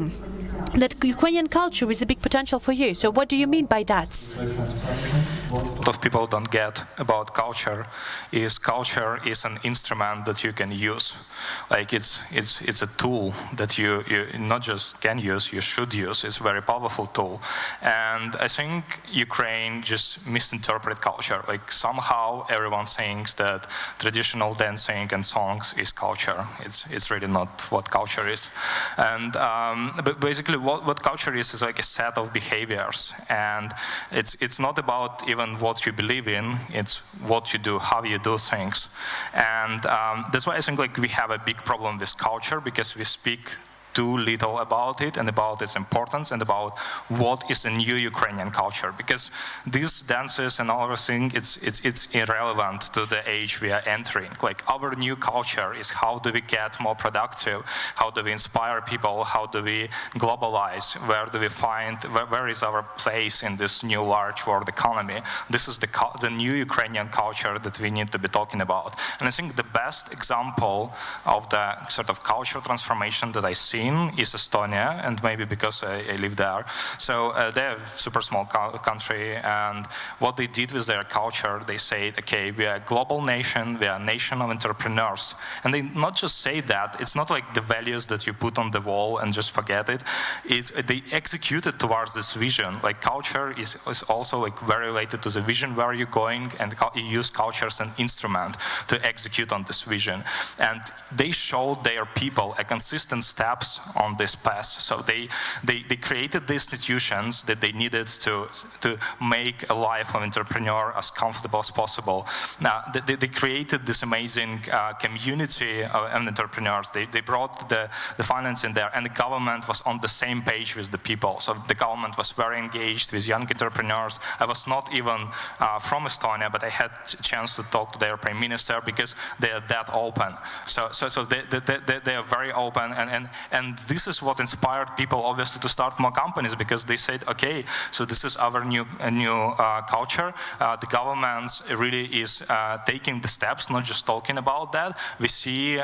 that Ukrainian culture is a big potential for you. So what do you mean by that? What a lot of people don't get about culture is an instrument that you can use. Like it's a tool that you not just can use, you should use. It's a very powerful tool. And I think Ukraine just misinterpret culture. Like somehow everyone thinks that traditional dancing and songs is culture. It's really not what culture is. And but basically what culture is like a set of behaviors. And it's not about even what you believe in, it's what you do, how you do things. And that's why I think like we have a big problem with culture, because we speak too little about it and about its importance and about what is the new Ukrainian culture, because these dances and all everything, it's irrelevant to the age we are entering. Like our new culture is how do we get more productive, how do we inspire people, how do we globalize, where do we find, where is our place in this new large world economy. This is the new Ukrainian culture that we need to be talking about. And I think the best example of the sort of cultural transformation that I see is Estonia, and maybe because I live there. So they're a super small country, and what they did with their culture, they said, okay, we are a global nation, we are a nation of entrepreneurs. And they not just say that, it's not like the values that you put on the wall and just forget it. They executed towards this vision. Like culture is also like very related to the vision where you're going, and you use culture as an instrument to execute on this vision. And they showed their people a consistent steps on this path. So they created the institutions that they needed to make a life of entrepreneur as comfortable as possible. Now, they created this amazing community of entrepreneurs. They brought the finance in there, and the government was on the same page with the people. So the government was very engaged with young entrepreneurs. I was not even from Estonia, but I had a chance to talk to their prime minister, because they are that open. So they are very open, and this is what inspired people, obviously, to start more companies, because they said, okay, so this is our new culture. The government really is taking the steps, not just talking about that. We see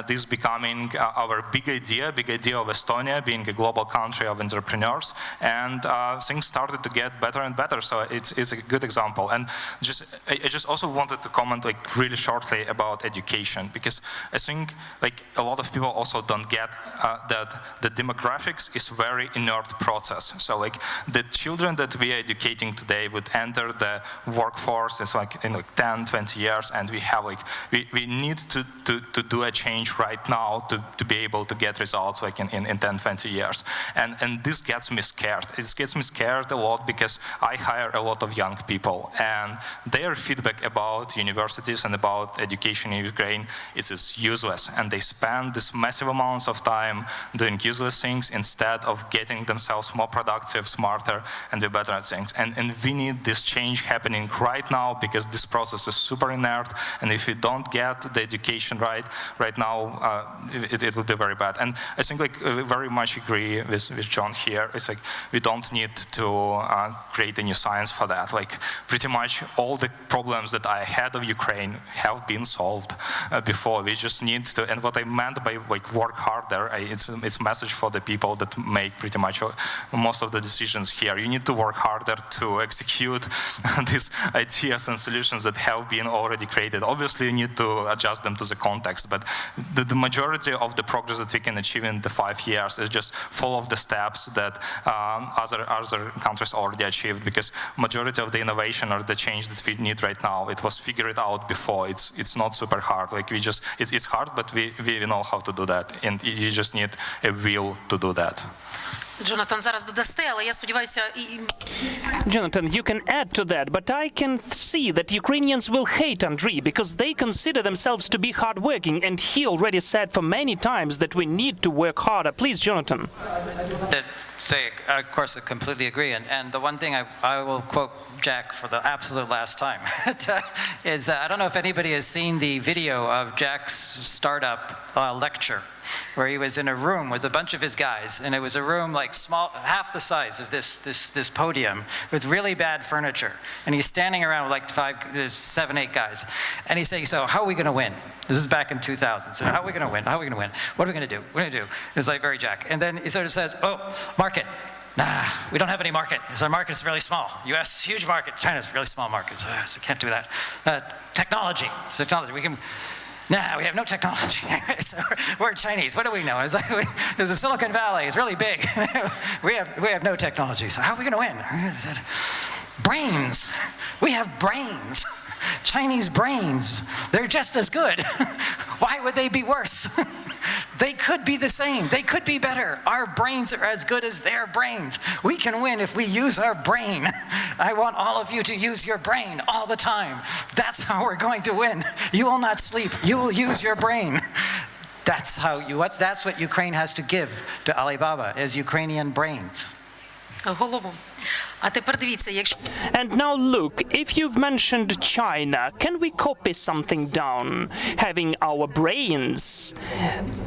this becoming our big idea of Estonia being a global country of entrepreneurs, and things started to get better and better. So it's a good example. And I just also wanted to comment like really shortly about education, because I think like a lot of people also don't get that the demographics is very inert process. So like the children that we are educating today would enter the workforce, it's like in like 10, 20 years, and we have like, we need to do a change right now to be able to get results like in 10, 20 years. And this gets me scared. It gets me scared a lot, because I hire a lot of young people, and their feedback about universities and about education in Ukraine is useless, and they spend this massive amounts of time doing useless things instead of getting themselves more productive, smarter, and do better at things. And we need this change happening right now, because this process is super inert, and if you don't get the education right now, it will be very bad. And I think like very much agree with John here. It's like we don't need to create a new science for that. Like pretty much all the problems that I had of Ukraine have been solved before. We just need to, and what I meant by like work harder, it's a message for the people that make pretty much most of the decisions here. You need to work harder to execute these ideas and solutions that have been already created. Obviously, you need to adjust them to the context, but the majority of the progress that we can achieve in the 5 years is just follow the steps that other countries already achieved, because majority of the innovation or the change that we need right now, it was figured out before. It's not super hard. Like it's hard, but we know how to do that, and you just need a will to do that. Джонатан, зараз додасте, але я сподіваюся, Jonathan, you can add to that, but I can see that Ukrainians will hate Andriy because they consider themselves to be hardworking, and he already said for many times that we need to work harder. Please, Jonathan. Of course, I completely agree. And the one thing I will quote Jack for the absolute last time is, I don't know if anybody has seen the video of Jack's startup lecture, where he was in a room with a bunch of his guys, and it was a room like small, half the size of this podium, with really bad furniture. And he's standing around with like 7, 8 guys. And he's saying, so how are we going to win? This is back in 2000. So how are we going to win? How are we going to win? What are we going to do? What are we going to do? It's like very Jack. And then he sort of says, oh, market. Nah, we don't have any market, because our market is really small. US is a huge market, China's a really small market, so can't do that. Technology, we have no technology. So we're Chinese, what do we know? It's like, there's a Silicon Valley, it's really big. we have no technology, so how are we gonna win? Brains, we have brains. Chinese brains, they're just as good. Why would they be worse? They could be the same, they could be better. Our brains are as good as their brains. We can win if we use our brain. I want all of you to use your brain all the time. That's how we're going to win. You will not sleep, you will use your brain. That's what Ukraine has to give to Alibaba, is Ukrainian brains. голову. А тепер дивіться, якщо... And now look, if you've mentioned China, can we copy something down? Having our brains.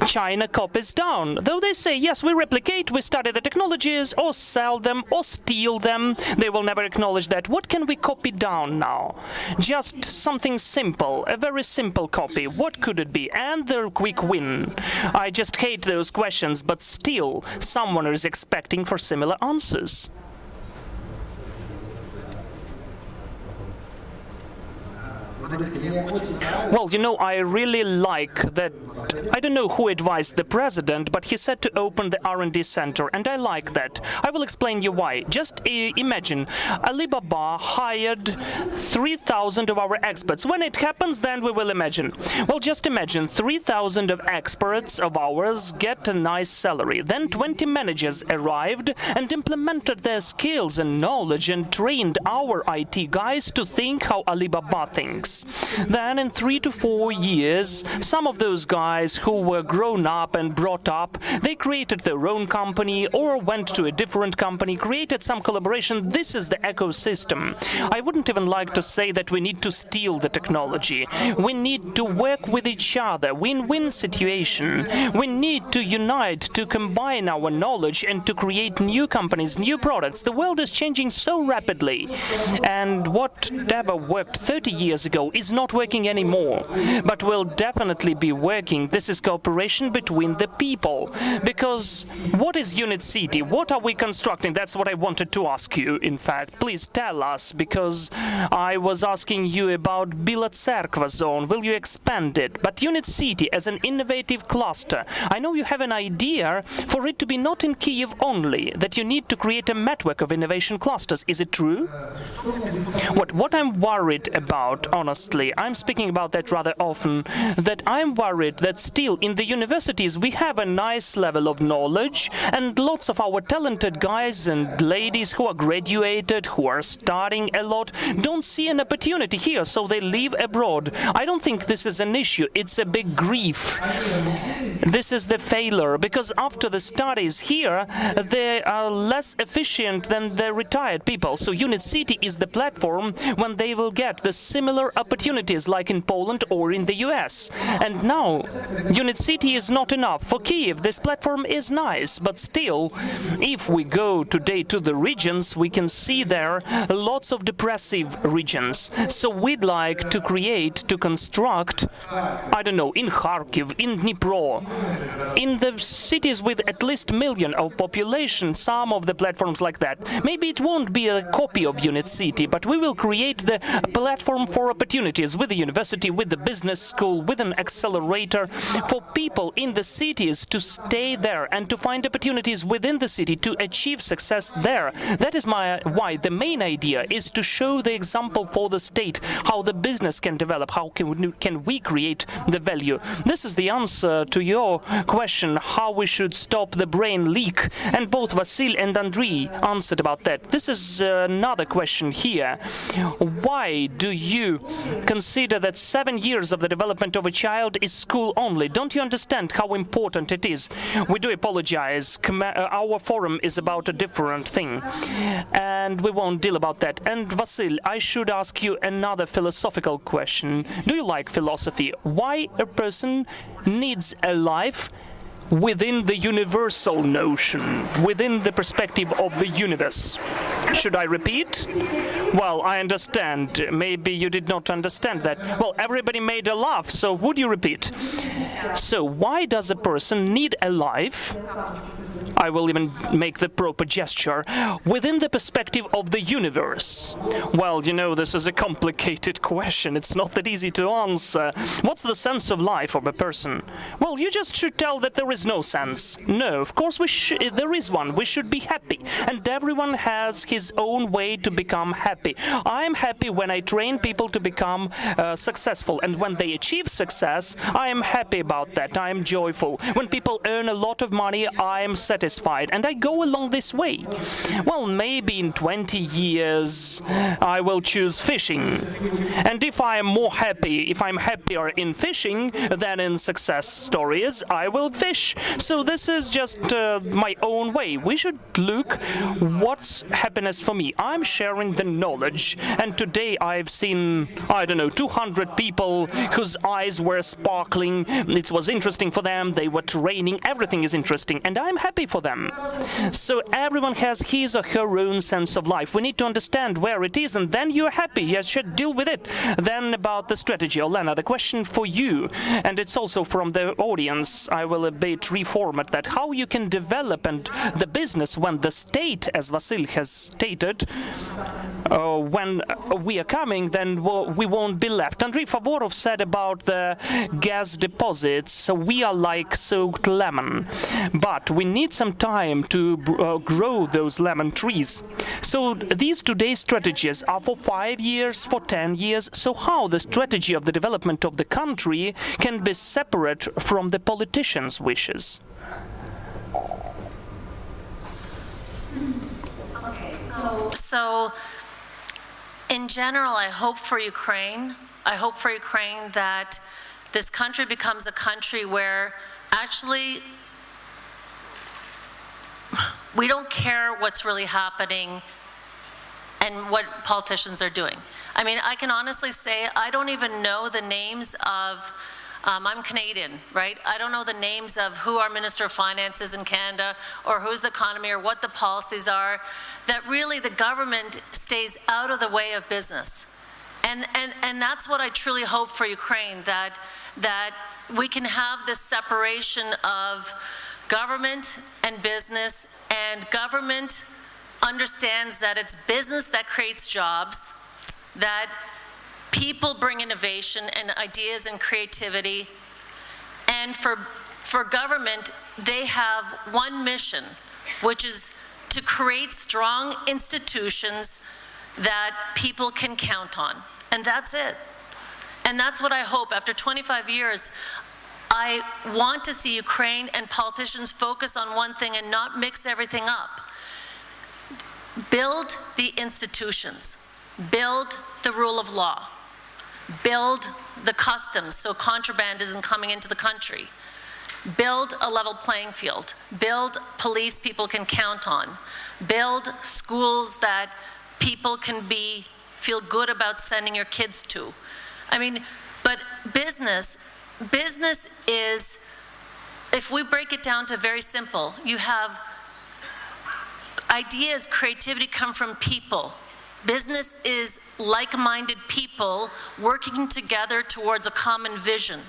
China copies down. Though they say, yes, we replicate, we study the technologies, or sell them, or steal them. They will never acknowledge that. What can we copy down now? Just something simple, a very simple copy. What could it be? And the quick win. I just hate those questions, but still, someone is expecting for similar answers. Well, you know, I really like that. I don't know who advised the president, but he said to open the R&D center, and I like that. I will explain you why. Just imagine, Alibaba hired 3,000 of our experts. When it happens, then we will imagine. Well, just imagine 3,000 of experts of ours get a nice salary. Then 20 managers arrived and implemented their skills and knowledge and trained our IT guys to think how Alibaba thinks. Then in 3 to 4 years, some of those guys who were grown up and brought up, they created their own company or went to a different company, created some collaboration. This is the ecosystem. I wouldn't even like to say that we need to steal the technology. We need to work with each other, win-win situation. We need to unite, to combine our knowledge and to create new companies, new products. The world is changing so rapidly. And whatever worked 30 years ago is not working anymore, but will definitely be working. This is cooperation between the people. Because what is Unit City? What are we constructing? That's what I wanted to ask you, in fact. Please tell us, because I was asking you about Bila Tserkva zone. Will you expand it? But Unit City as an innovative cluster, I know you have an idea for it to be not in Kiev only, that you need to create a network of innovation clusters. Is it true? What I'm worried about, honestly, I'm speaking about that rather often, that I'm worried that still in the universities we have a nice level of knowledge, and lots of our talented guys and ladies who are graduated, who are studying a lot, don't see an opportunity here, so they leave abroad. I don't think this is an issue, it's a big grief. This is the failure, because after the studies here, they are less efficient than the retired people. So Unit City is the platform when they will get the similar opportunities like in Poland or in the US. And now, Unit City is not enough. For Kiev, this platform is nice, but still, if we go today to the regions, we can see there lots of depressive regions. So we'd like to create, to construct, I don't know, in Kharkiv, in Dnipro, in the cities with at least 1 million of population, some of the platforms like that. Maybe it won't be a copy of Unit City, but we will create the platform for opportunity opportunities with the university, with the business school, with an accelerator for people in the cities to stay there and to find opportunities within the city to achieve success there. That is why the main idea is to show the example for the state, how the business can develop, how can we create the value. This is the answer to your question, how we should stop the brain leak. And both Vasyl and Andriy answered about that. This is another question here. Why do you consider that 7 years of the development of a child is school only? Don't you understand how important it is? We do apologize. Our forum is about a different thing, and we won't deal about that. And Vasyl, I should ask you another philosophical question. Do you like philosophy? Why a person needs a life within the universal notion, within the perspective of the universe? Should I repeat? Well, I understand. Maybe you did not understand that. Well, everybody made a laugh, so would you repeat? So why does a person need a life? I will even make the proper gesture, within the perspective of the universe. Well, you know, this is a complicated question. It's not that easy to answer. What's the sense of life of a person? Well, you just should tell that there is no sense. No, of course there is one. We should be happy. And everyone has his own way to become happy. I'm happy when I train people to become successful. And when they achieve success, I am happy about that. I am joyful. When people earn a lot of money, I am satisfied. And I go along this way. Well, maybe in 20 years, I will choose fishing. And if I am more happy, if I'm happier in fishing than in success stories, I will fish. So this is just my own way. We should look what's happiness for me. I'm sharing the knowledge. And today I've seen, I don't know, 200 people whose eyes were sparkling. It was interesting for them. They were training. Everything is interesting. And I'm happy for them. So everyone has his or her own sense of life. We need to understand where it is, and then you're happy. You should deal with it. Then about the strategy. Olena, the question for you, and it's also from the audience, I will a bit reformat that, how you can develop and the business when the state, as Vasyl has stated, when we are coming, then we won't be left. Andrei Favorov said about the gas deposits, so we are like soaked lemon, but we need some time to grow those lemon trees. So these today's strategies are for 5 years, for 10 years. So how the strategy of the development of the country can be separate from the politicians' wishes? Okay, so in general, I hope for Ukraine that this country becomes a country where actually we don't care what's really happening and what politicians are doing. I mean, I can honestly say I don't even know the names of, I'm Canadian, right? I don't know the names of who our Minister of Finance is in Canada, or who's the economy, or what the policies are, that really the government stays out of the way of business. And that's what I truly hope for Ukraine, that we can have this separation of government and business, and government understands that it's business that creates jobs, that people bring innovation and ideas and creativity, and for government, they have one mission, which is to create strong institutions that people can count on. And that's it. And that's what I hope. After 25 years, I want to see Ukraine and politicians focus on one thing and not mix everything up. Build the institutions. Build the rule of law. Build the customs so contraband isn't coming into the country. Build a level playing field. Build police people can count on. Build schools that people can feel good about sending your kids to. I mean, but business is, if we break it down to very simple, you have ideas, creativity come from people. Business is like-minded people working together towards a common vision.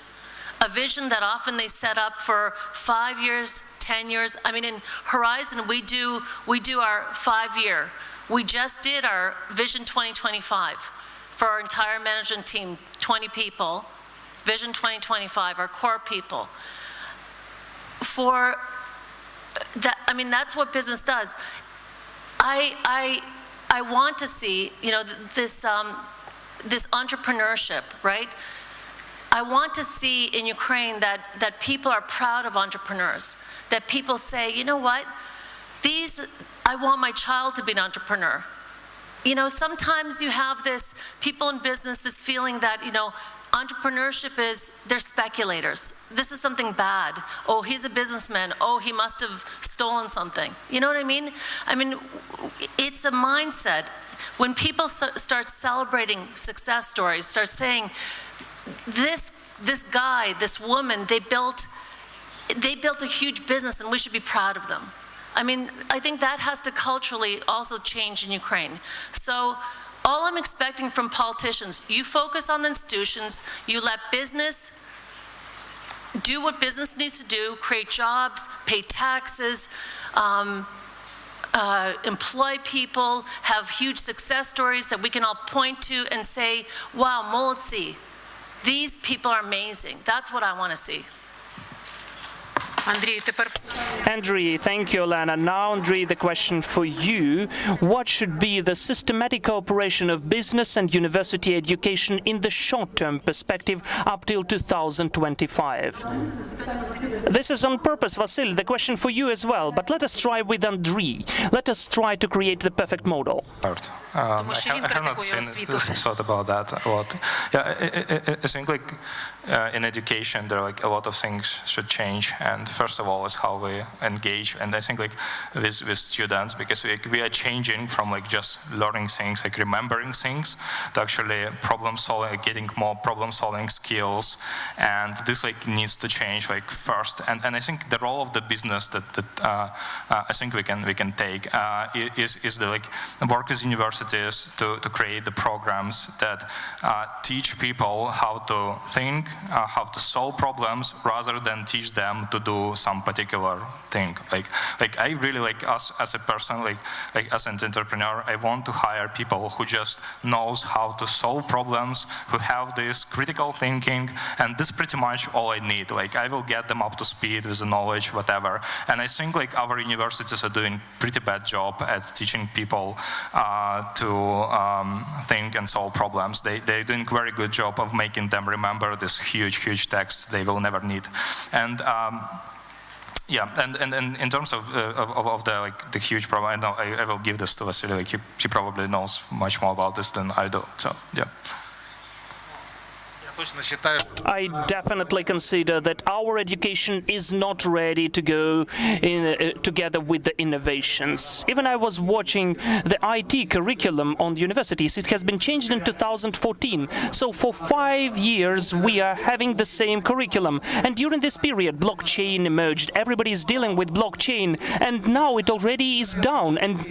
A vision that often they set up for 5 years, 10 years. I mean, in Horizon, we do our 5-year. We just did our Vision 2025. for our entire management team, 20 people, Vision 2025, our core people. For that, I mean, that's what business does. I want to see, you know, this entrepreneurship, right? I want to see in Ukraine that people are proud of entrepreneurs, that people say, you know what, I want my child to be an entrepreneur. You know, sometimes you have this, people in business, this feeling that, you know, entrepreneurship they're speculators. This is something bad. Oh, he's a businessman. Oh, he must have stolen something. You know what I mean? I mean, it's a mindset. When people start celebrating success stories, start saying, this guy, this woman, they built a huge business and we should be proud of them. I mean, I think that has to culturally also change in Ukraine. So all I'm expecting from politicians, you focus on the institutions, you let business do what business needs to do, create jobs, pay taxes, employ people, have huge success stories that we can all point to and say, wow, Molodzy, these people are amazing. That's what I want to see. Andriy, thank you, Elena. Now, Andriy, the question for you. What should be the systematic cooperation of business and university education in the short-term perspective up till 2025? This is on purpose, Vasyl, the question for you as well, but let us try with Andriy. Let us try to create the perfect model. I have not thought about that a lot. Yeah, I think like in education there are like a lot of things should change, and first of all is how we engage, and I think like with students, because we are changing from like just learning things, like remembering things, to actually problem solving, getting more problem solving skills, and this like needs to change like first. And I think the role of the business that I think we can take is the like work with universities to create the programs that teach people how to think, how to solve problems, rather than teach them to do some particular thing. Like I really like us as a person, like as an entrepreneur, I want to hire people who just knows how to solve problems, who have this critical thinking, and this is pretty much all I need. Like I will get them up to speed with the knowledge, whatever. And I think like our universities are doing pretty bad job at teaching people to think and solve problems. They're doing a very good job of making them remember this huge text they will never need. And yeah, and in terms of the huge problem, I will give this to Vasyl. Like he probably knows much more about this than I do. So yeah. I definitely consider that our education is not ready to go in together with the innovations. Even I was watching the IT curriculum on the universities. It has been changed in 2014. So for 5 years we are having the same curriculum. And during this period, blockchain emerged. Everybody is dealing with blockchain, and now it already is down, and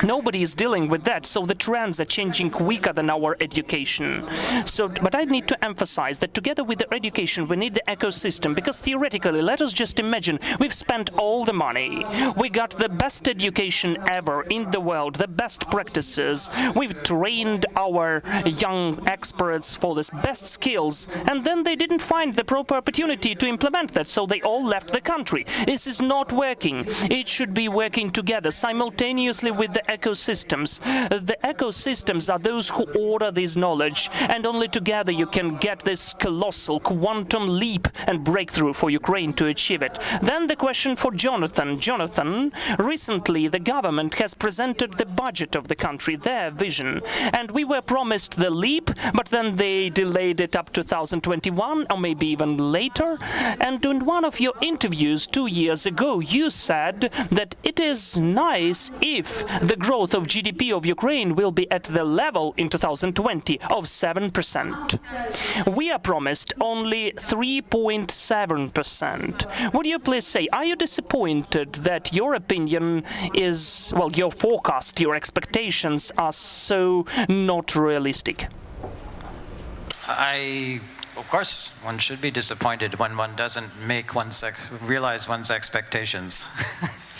nobody is dealing with that. So the trends are changing quicker than our education. So, but I need to emphasize that together with the education we need the ecosystem, because theoretically, let us just imagine, we've spent all the money, we got the best education ever in the world, the best practices, we've trained our young experts for the best skills, and then they didn't find the proper opportunity to implement that, so they all left the country. This is not working. It should be working together simultaneously with the ecosystems. The ecosystems are those who order this knowledge, and only together you can get this colossal quantum leap and breakthrough for Ukraine to achieve it. Then the question for Jonathan. Jonathan, recently the government has presented the budget of the country, their vision, and we were promised the leap, but then they delayed it up to 2021 or maybe even later. And in one of your interviews 2 years ago, you said that it is nice if the growth of GDP of Ukraine will be at the level in 2020 of 7%. We are promised only 3.7%. Would you please say, are you disappointed that your opinion is, well, your forecast, your expectations are so not realistic? Of course, one should be disappointed when one doesn't make realize one's expectations.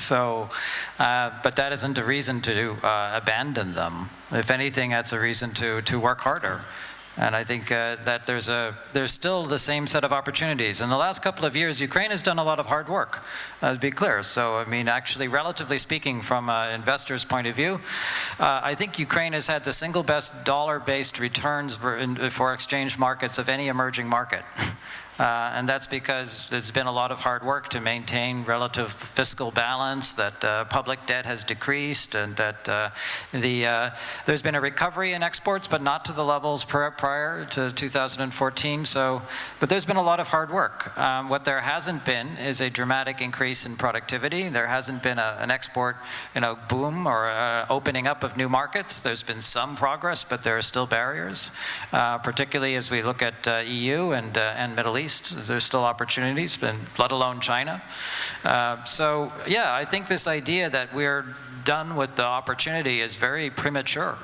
So, but that isn't a reason to abandon them. If anything, that's a reason to work harder. And I think that there's still the same set of opportunities. In the last couple of years, Ukraine has done a lot of hard work, to be clear. So, I mean, actually, relatively speaking, from an investor's point of view, I think Ukraine has had the single best dollar-based returns for exchange markets of any emerging market. And that's because there's been a lot of hard work to maintain relative fiscal balance, that public debt has decreased, and that there's been a recovery in exports, but not to the levels prior to 2014. So, but there's been a lot of hard work. What there hasn't been is a dramatic increase in productivity. There hasn't been an export, boom or opening up of new markets. There's been some progress, but there are still barriers, particularly as we look at EU and Middle East. There's still opportunities, but let alone China. So yeah, I think this idea that we're done with the opportunity is very premature.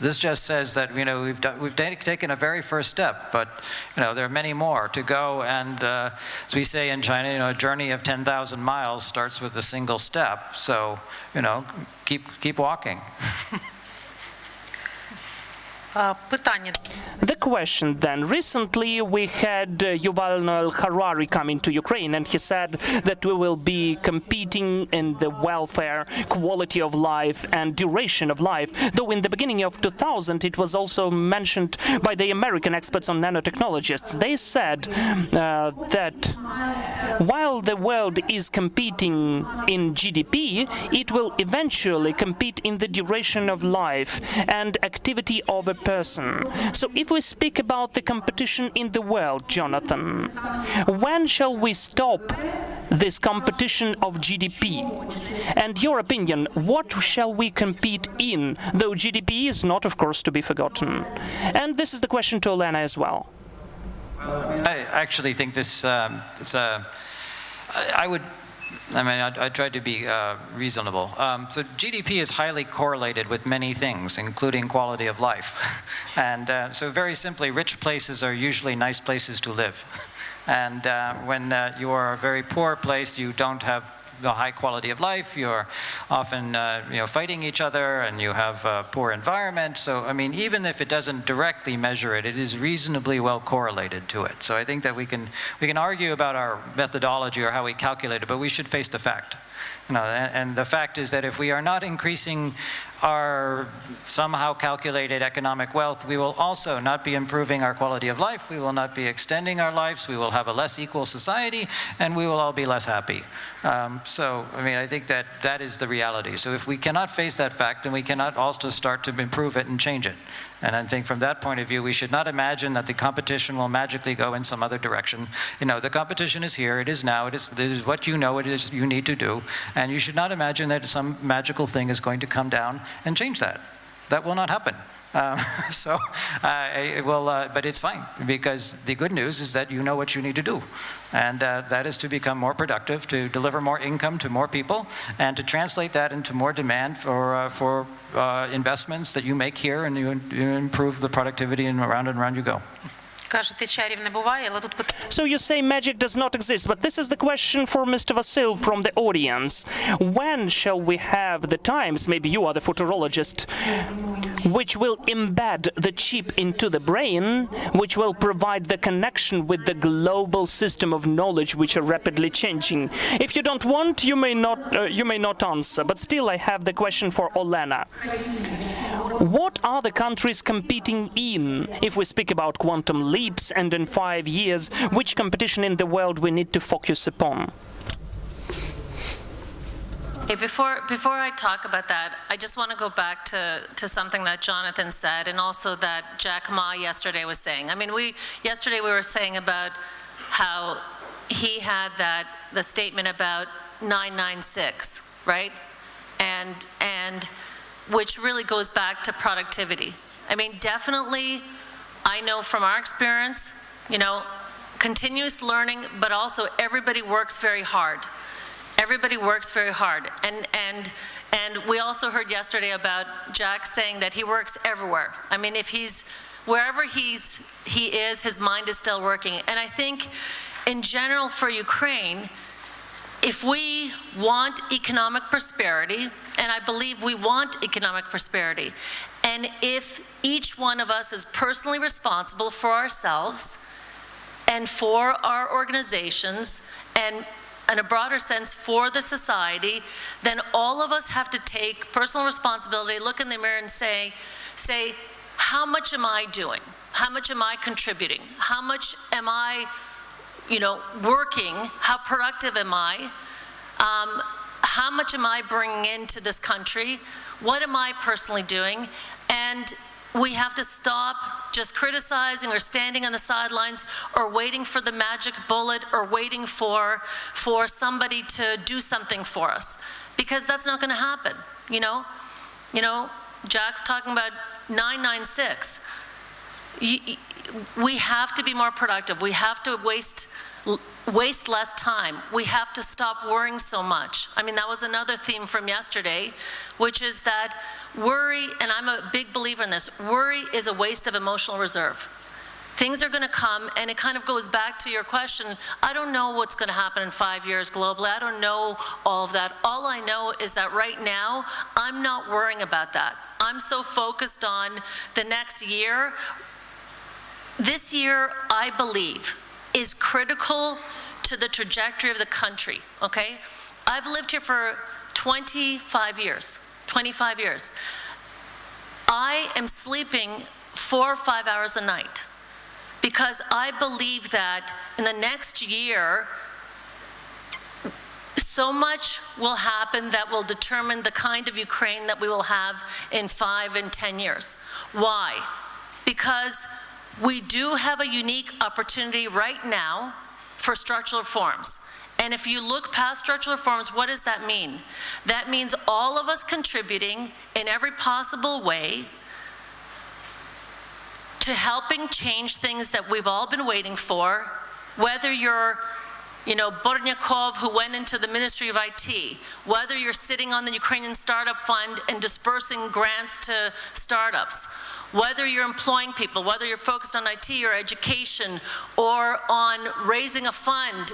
This just says that we've taken a very first step, but there are many more to go. And as we say in China, a journey of 10,000 miles starts with a single step. So keep walking. The question then, recently we had Yuval Noel Harari coming to Ukraine, and he said that we will be competing in the welfare, quality of life and duration of life, though in the beginning of 2000 it was also mentioned by the American experts on nanotechnologists. They said that while the world is competing in GDP, it will eventually compete in the duration of life and activity of a person. So if we speak about the competition in the world, Jonathan, when shall we stop this competition of GDP? And your opinion, what shall we compete in, though GDP is not, of course, to be forgotten? And this is the question to Olena as well. I actually think this, I tried to be reasonable. So GDP is highly correlated with many things, including quality of life. And so very simply, rich places are usually nice places to live. And when you are a very poor place, you don't have the high quality of life, you're often fighting each other, and you have a poor environment. So I mean, even if it doesn't directly measure it, it is reasonably well correlated to it. So I think that we can argue about our methodology or how we calculate it, but we should face the fact. And the fact is that if we are not increasing our somehow calculated economic wealth, we will also not be improving our quality of life, we will not be extending our lives, we will have a less equal society, and we will all be less happy. So, I mean, I think that that is the reality. So if we cannot face that fact, then we cannot also start to improve it and change it. And I think from that point of view, we should not imagine that the competition will magically go in some other direction. The competition is here, it is now, it is what it is you need to do. And you should not imagine that some magical thing is going to come down and change that. That will not happen. But it's fine, because the good news is that you know what you need to do. And that is to become more productive, to deliver more income to more people, and to translate that into more demand for investments that you make here, and you improve the productivity, and around you go. So you say magic does not exist, but this is the question for Mr. Vasyl from the audience. When shall we have the times, maybe you are the futurologist, which will embed the chip into the brain, which will provide the connection with the global system of knowledge which are rapidly changing? If you don't want, you may not answer, but still I have the question for Olena. What are the countries competing in, if we speak about quantum leaps, and in 5 years, which competition in the world we need to focus upon? Okay, before I talk about that, I just want to go back to something that Jonathan said, and also that Jack Ma yesterday was saying. I mean, yesterday we were saying about how he had the statement about 996, right? And which really goes back to productivity. I mean, definitely, I know from our experience, continuous learning, but also everybody works very hard. Everybody works very hard. And we also heard yesterday about Jack saying that he works everywhere. I mean, if wherever he is, his mind is still working. And I think, in general, for Ukraine, if we want economic prosperity, and I believe we want economic prosperity, and if each one of us is personally responsible for ourselves and for our organizations, and in a broader sense for the society, then all of us have to take personal responsibility, look in the mirror and say, how much am I doing? How much am I contributing? How much am I, working? How productive am I? How much am I bringing into this country? What am I personally doing? And we have to stop just criticizing or standing on the sidelines or waiting for the magic bullet or waiting for somebody to do something for us, because that's not going to happen. Jack's talking about 996. We have to be more productive. We have to waste less time. We have to stop worrying so much. I mean, that was another theme from yesterday, which is that worry, and I'm a big believer in this, worry is a waste of emotional reserve. Things are going to come, and it kind of goes back to your question. I don't know what's going to happen in 5 years globally. I don't know all of that. All I know is that right now, I'm not worrying about that. I'm so focused on the next year. This year, I believe, is critical to the trajectory of the country, okay? I've lived here for 25 years. I am sleeping 4 or 5 hours a night because I believe that in the next year, so much will happen that will determine the kind of Ukraine that we will have in 5 and 10 years. Why? Because we do have a unique opportunity right now for structural reforms. And if you look past structural reforms, what does that mean? That means all of us contributing in every possible way to helping change things that we've all been waiting for, whether you're Bornyakov, who went into the Ministry of IT, whether you're sitting on the Ukrainian Startup Fund and dispersing grants to startups, whether you're employing people, whether you're focused on IT or education, or on raising a fund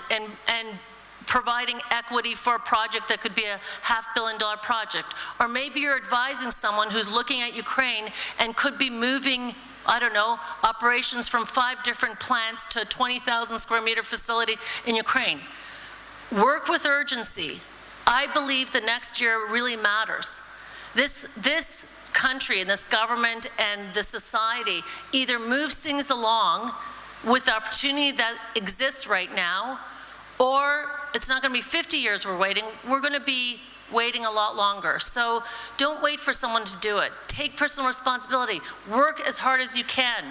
and providing equity for a project that could be a $500 million project. Or maybe you're advising someone who's looking at Ukraine and could be moving, I don't know, operations from 5 different plants to a 20,000 square meter facility in Ukraine. Work with urgency. I believe the next year really matters. This country and this government and the society either moves things along with the opportunity that exists right now, or it's not going to be 50 years we're waiting. We're going to be waiting a lot longer. So don't wait for someone to do it. Take personal responsibility. Work as hard as you can.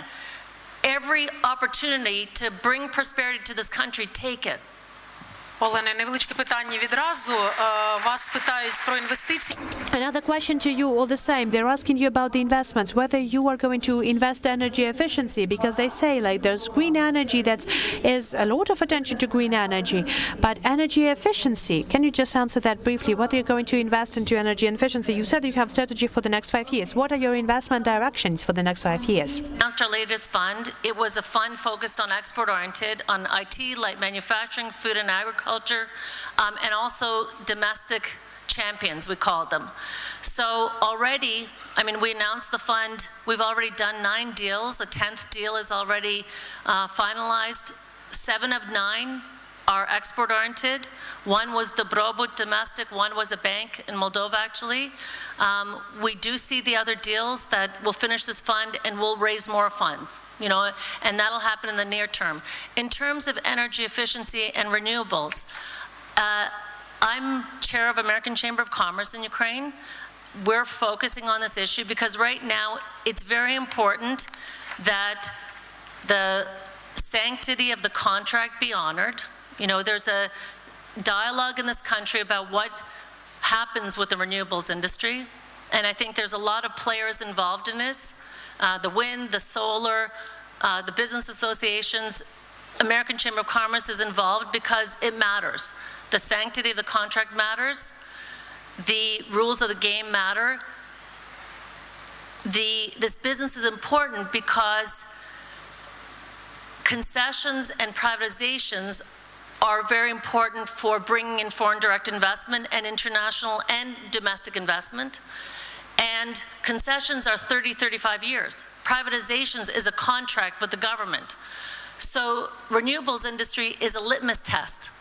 Every opportunity to bring prosperity to this country, take it. Олена, невеличке питання відразу. Вас питають про інвестиції. Another question to you, all the same. They're asking you about the investments, whether you are going to invest energy efficiency, because they say like there's green energy that is a lot of attention to green energy, but energy efficiency. Can you just answer that briefly? What are you going to invest into energy efficiency? You said you have strategy for the next 5 years. What are your investment directions for the next 5 years? Announced our latest fund. It was a fund focused on export-oriented, on IT, light manufacturing, food and agriculture, and also domestic champions, we called them. So already, I mean, we announced the fund. We've already done 9 deals. The 10th deal is already finalized. 7 of 9 are export-oriented. 1 was the Dobrobut domestic, 1 was a bank in Moldova, actually. We do see the other deals that will finish this fund and we'll raise more funds, and that'll happen in the near term. In terms of energy efficiency and renewables, I'm chair of American Chamber of Commerce in Ukraine. We're focusing on this issue because right now it's very important that the sanctity of the contract be honored. There's a dialogue in this country about what happens with the renewables industry, and I think there's a lot of players involved in this, the wind, the solar, the business associations. American Chamber of Commerce is involved because it matters. The sanctity of the contract matters. The rules of the game matter. This business is important because concessions and privatizations are very important for bringing in foreign direct investment and international and domestic investment. And concessions are 30, 35 years. Privatizations is a contract with the government. So renewables industry is a litmus test.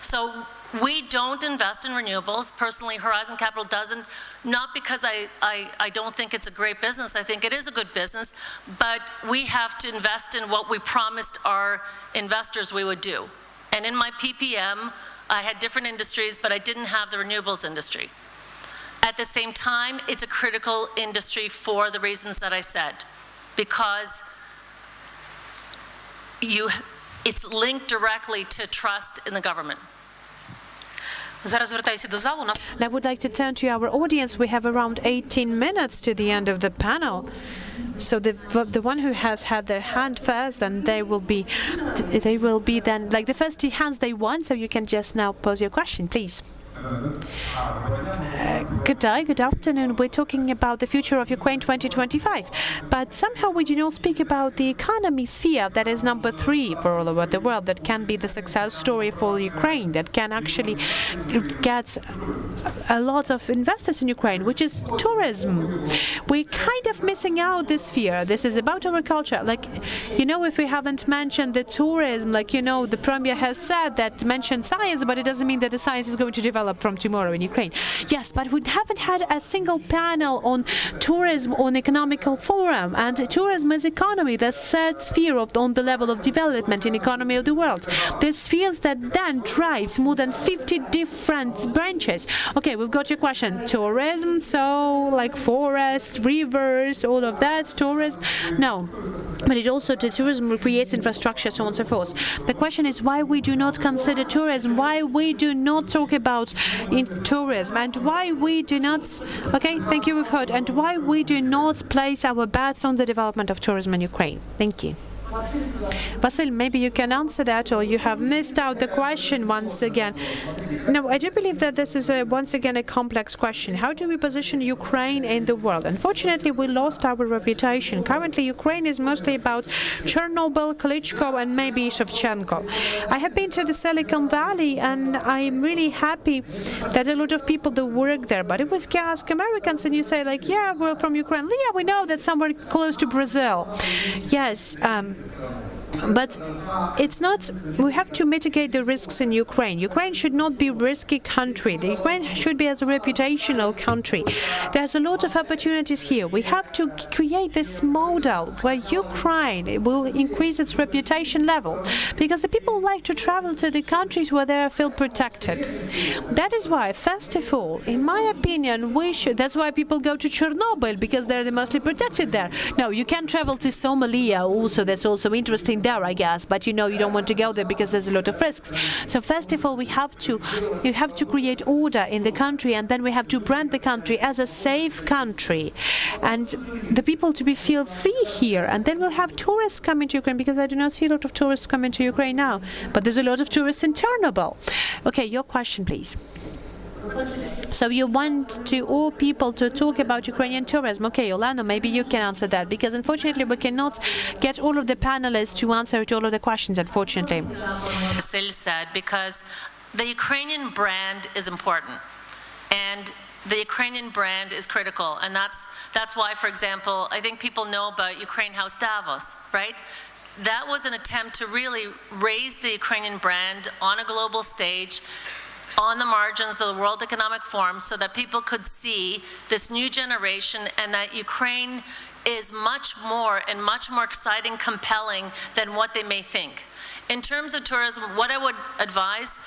So we don't invest in renewables. Personally, Horizon Capital doesn't, not because I don't think it's a great business. I think it is a good business, but we have to invest in what we promised our investors we would do. And in my PPM, I had different industries, but I didn't have the renewables industry. At the same time, it's a critical industry for the reasons that I said, because it's linked directly to trust in the government. I would like to turn to our audience. We have around 18 minutes to the end of the panel. So the one who has had their hand first, then they will be then, like the first 2 hands they won, so you can just now pose your question, please. Good day, good afternoon. We're talking about the future of Ukraine 2025, but somehow we do not speak about the economy sphere that is number 3 for all over the world, that can be the success story for Ukraine, that can actually get a lot of investors in Ukraine, which is tourism. We're kind of missing out this sphere. This is about our culture. Like, you know, if we haven't mentioned the tourism, like, you know, the Premier has said that mention science, but it doesn't mean that the science is going to develop from tomorrow in Ukraine. Yes, but we haven't had a single panel on tourism on economical forum, and tourism is economy, the third sphere on the level of development in economy of the world. The spheres that then drives more than 50 different branches. Okay, we've got your question. Tourism, so like forest, rivers, all of that, tourism. No, but it also, the tourism creates infrastructure, so on and so forth. The question is why we do not consider tourism, why we do not talk about in tourism, and why we do not, okay, thank you, we've heard, and why we do not place our bets on the development of tourism in Ukraine. Thank you. Vasyl, maybe you can answer that, or you have missed out the question once again. No, I do believe that this is once again a complex question. How do we position Ukraine in the world? Unfortunately, we lost our reputation. Currently, Ukraine is mostly about Chernobyl, Klitschko, and maybe Shevchenko. I have been to the Silicon Valley, and I'm really happy that a lot of people do work there. But if we ask Americans, and you say, like, yeah, we're from Ukraine. Yeah, we know that somewhere close to Brazil. Yes, but it's not, we have to mitigate the risks in Ukraine. Ukraine should not be a risky country. The Ukraine should be as a reputational country. There's a lot of opportunities here. We have to create this model where Ukraine will increase its reputation level, because the people like to travel to the countries where they feel protected. That is why, first of all, in my opinion, that's why people go to Chernobyl, because they're mostly protected there. No, you can travel to Somalia also, that's also interesting there, I guess, but you know you don't want to go there because there's a lot of risks. So first of all, you have to create order in the country, and then we have to brand the country as a safe country, and the people to feel free here, and then we'll have tourists coming to Ukraine, because I do not see a lot of tourists coming to Ukraine now, but there's a lot of tourists in Chernobyl. Okay, your question, please. So you want to all people to talk about Ukrainian tourism. Okay, Olano, maybe you can answer that, because unfortunately we cannot get all of the panelists to answer to all of the questions, unfortunately. Vasyl said, because the Ukrainian brand is important, and the Ukrainian brand is critical, and that's why, for example, I think people know about Ukraine House Davos, right? That was an attempt to really raise the Ukrainian brand on a global stage, on the margins of the World Economic Forum, so that people could see this new generation, and that Ukraine is much more exciting, compelling than what they may think. In terms of tourism, what I would advise,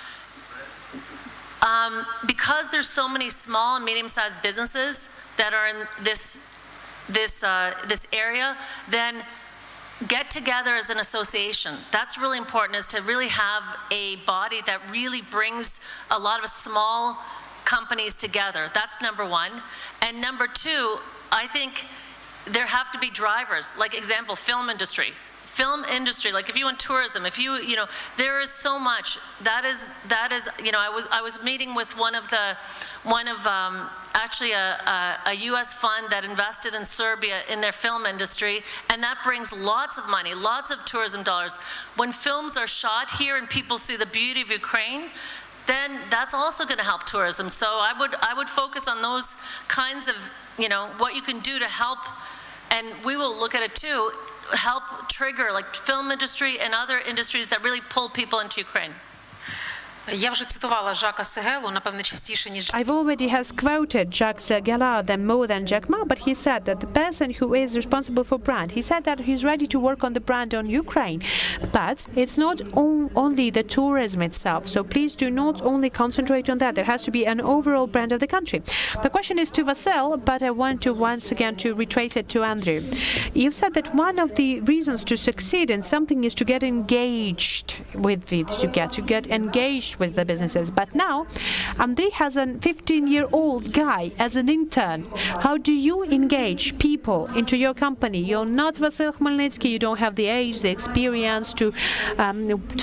because there's so many small and medium-sized businesses that are in this area, then get together as an association. That's really important, is to really have a body that really brings a lot of small companies together. That's number one. And number two, I think there have to be drivers. Like example, film industry. film industry, like if you want tourism, if you know, there is so much. That is, you know, I was meeting with actually a U.S. fund that invested in Serbia in their film industry, and that brings lots of money, lots of tourism dollars. When films are shot here and people see the beauty of Ukraine, then that's also going to help tourism. So I would focus on those kinds of, you know, what you can do to help, and we will look at it too, help trigger like film industry and other industries that really pull people into Ukraine. Я вже цитувала Жака Сегелу, напевне, частіше, ніж... I've already has quoted Jacques Seguela more than Jack Ma, but he said that the person who is responsible for brand, he said that he's ready to work on the brand on Ukraine. But it's not only the tourism itself, so please do not only concentrate on that. There has to be an overall brand of the country. The question is to Vasyl, but I want to once again to retrace it to Andrew. You've said that one of the reasons to succeed in something is to get engaged with it, to get engaged with the businesses. But now, Andrei has a 15-year-old guy as an intern. How do you engage people into your company? You're not Vasyl Khmelnytsky. You don't have the age, the experience to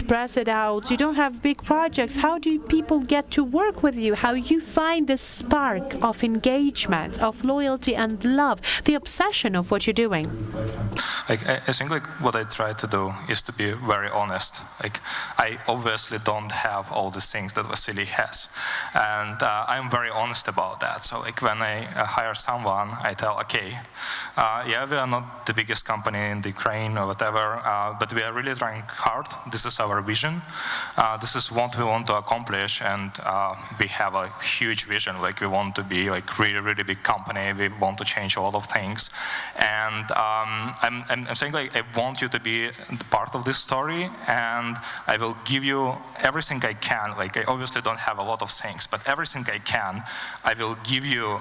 press it out. You don't have big projects. How do people get to work with you? How you find the spark of engagement, of loyalty and love, the obsession of what you're doing? I think what I try to do is to be very honest. I obviously don't have all the things that Vasyl has, and I'm very honest about that. So when I hire someone, I tell, okay, yeah, we are not the biggest company in the Ukraine or whatever, but we are really trying hard. This is our vision. This is what we want to accomplish, and we have a huge vision. We want to be really, really big company. We want to change a lot of things, and I'm saying I want you to be part of this story, and I will give you everything I can. I obviously don't have a lot of things, but everything I can, I will give you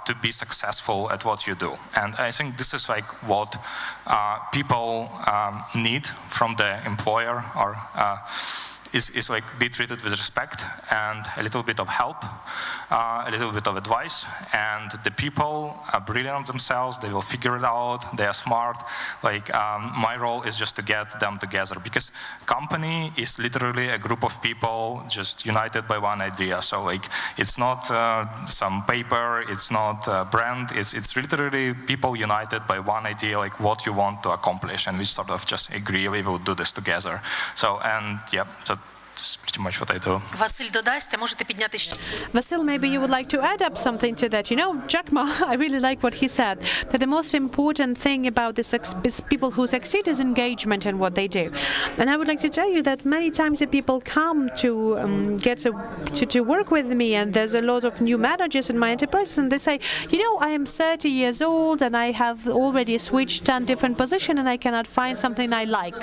to be successful at what you do. And I think this is what people need from the employer, or is be treated with respect and a little bit of help, a little bit of advice, and the people are brilliant themselves. They will figure it out. They are smart. My role is just to get them together, because company is literally a group of people just united by one idea. So it's not some paper, it's not a brand, it's literally people united by one idea, what you want to accomplish, and we sort of just agree we will do this together. So, and yeah, so that's pretty much what I do. Vasyl додасть, можете підняти ще. Vasyl, maybe you would like to add up something to that. You know, Jack Ma, I really like what he said, that the most important thing about this people who succeed is engagement in what they do. And I would like to tell you that many times the people come to get to work with me, and there's a lot of new managers in my enterprise, and they say, you know, I am 30 years old and I have already switched on different position and I cannot find something I like.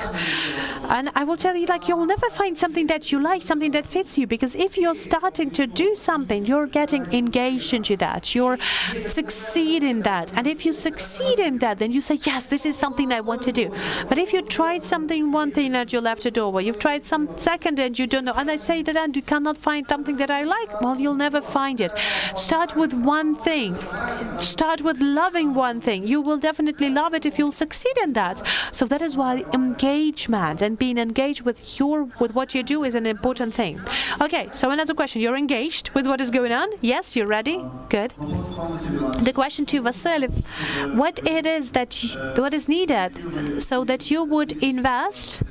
And I will tell you, you'll never find something that you like, something that fits you, because if you're starting to do something, you're getting engaged into that, you're succeeding in that, and if you succeed in that, then you say, yes, this is something I want to do. But if you tried something, one thing that you left it over, you've tried some second and you don't know, and I say that and you cannot find something that I like, well, you'll never find it. Start with one thing, start with loving one thing. You will definitely love it if you'll succeed in that. So that is why engagement and being engaged with what you do is an important thing. Okay, so another question. You're engaged with what is going on? Yes, you're ready? Good. The question to Vasyl, what it is what is needed so that you would invest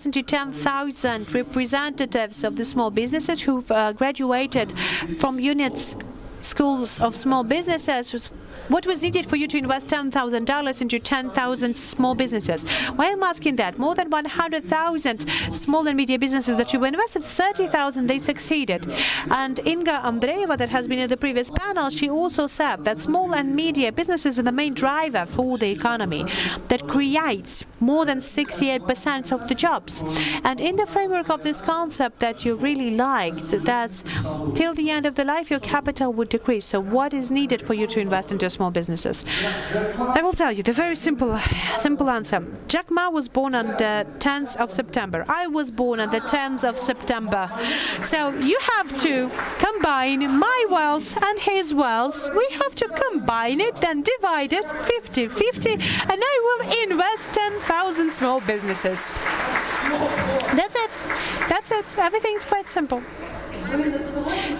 into 10,000 representatives of the small businesses who've graduated from units, schools of small businesses. What was needed for you to invest $10,000 into 10,000 small businesses? Why I'm asking that? More than 100,000 small and medium businesses that you invested, 30,000 they succeeded. And Inga Andreeva, that has been in the previous panel, she also said that small and medium businesses are the main driver for the economy that creates more than 68% of the jobs. And in the framework of this concept that you really liked, that till the end of the life your capital would decrease. So what is needed for you to invest into just small businesses? I will tell you the very simple answer. Jack Ma was born on the 10th of September. I was born on the 10th of September. So you have to combine my wealth and his wealth. We have to combine it, then divide it 50-50, and I will invest 10,000 small businesses. That's it. That's it. Everything's quite simple.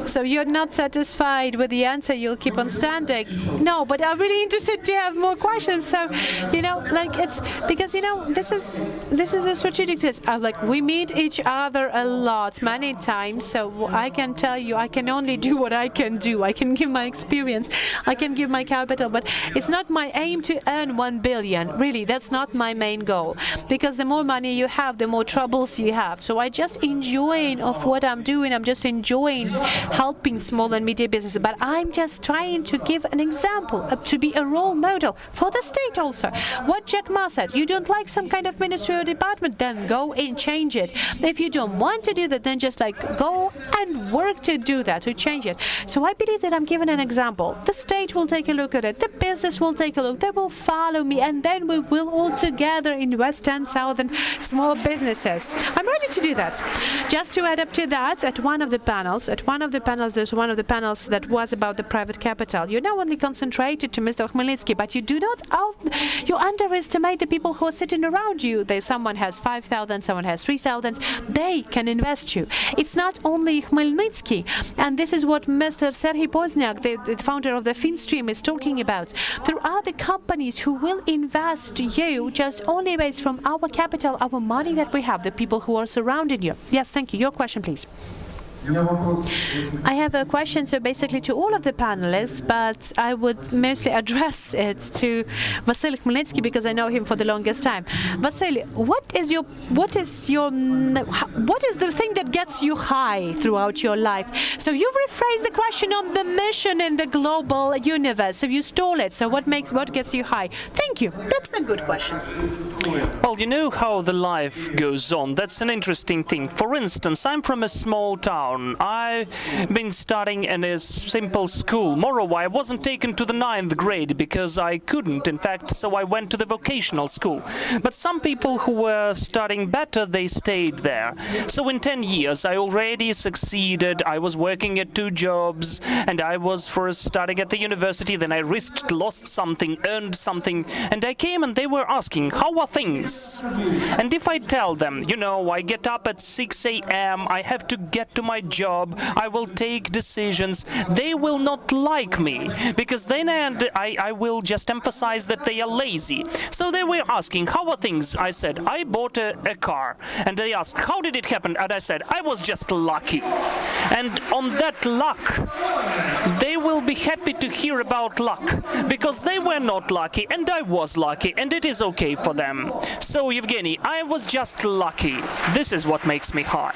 So you're not satisfied with the answer, you'll keep on standing. No, but I'm really interested to have more questions. So, it's because, this is a strategic test. We meet each other a lot, many times. So I can tell you, I can only do what I can do. I can give my experience, I can give my capital, but it's not my aim to earn 1 billion. Really, that's not my main goal. Because the more money you have, the more troubles you have. So I just enjoying of what I'm doing. I'm just enjoying helping small and medium businesses, but I'm just trying to give an example, to be a role model for the state also. What Jack Ma said, you don't like some kind of ministry or department, then go and change it. If you don't want to do that, then just go and work to do that, to change it. So I believe that I'm giving an example. The state will take a look at it, the business will take a look, they will follow me, and then we will all together invest 10,000 small businesses. I'm ready to do that. Just to add up to that, at one of the panels, there's one of the panels that was about the private capital. You now only concentrated to Mr. Khmelnytsky, but you do not, you underestimate the people who are sitting around you. Someone has 5,000, someone has 3,000. They can invest you. It's not only Khmelnytsky, and this is what Mr. Serhiy Pozniak, the founder of the Finstream, is talking about. There are the companies who will invest you just only based from our capital, our money that we have, the people who are surrounding you. Yes, thank you. Your question, please. I have a question, so basically to all of the panelists, but I would mostly address it to Vasyl Khmelnytsky because I know him for the longest time. Vasyl, what is the thing that gets you high throughout your life? So you've rephrased the question on the mission in the global universe. So you stole it. So what gets you high? Thank you. That's a good question. Well, you know how the life goes on. That's an interesting thing. For instance, I'm from a small town. I've been studying in a simple school. Moreover, I wasn't taken to the 9th grade because I couldn't, in fact, so I went to the vocational school. But some people who were studying better, they stayed there. So in 10 years, I already succeeded. I was working at 2 jobs, and I was first studying at the university. Then I risked, lost something, earned something, and I came and they were asking, how are things? And if I tell them, I get up at 6 a.m., I have to get to my job, I will take decisions, they will not like me, because then I will just emphasize that they are lazy. So they were asking, how are things? I said, I bought a car. And they asked, how did it happen? And I said, I was just lucky. And on that luck, they will be happy to hear about luck, because they were not lucky and I was lucky, and it is okay for them. So, Evgeny, I was just lucky. This is what makes me high.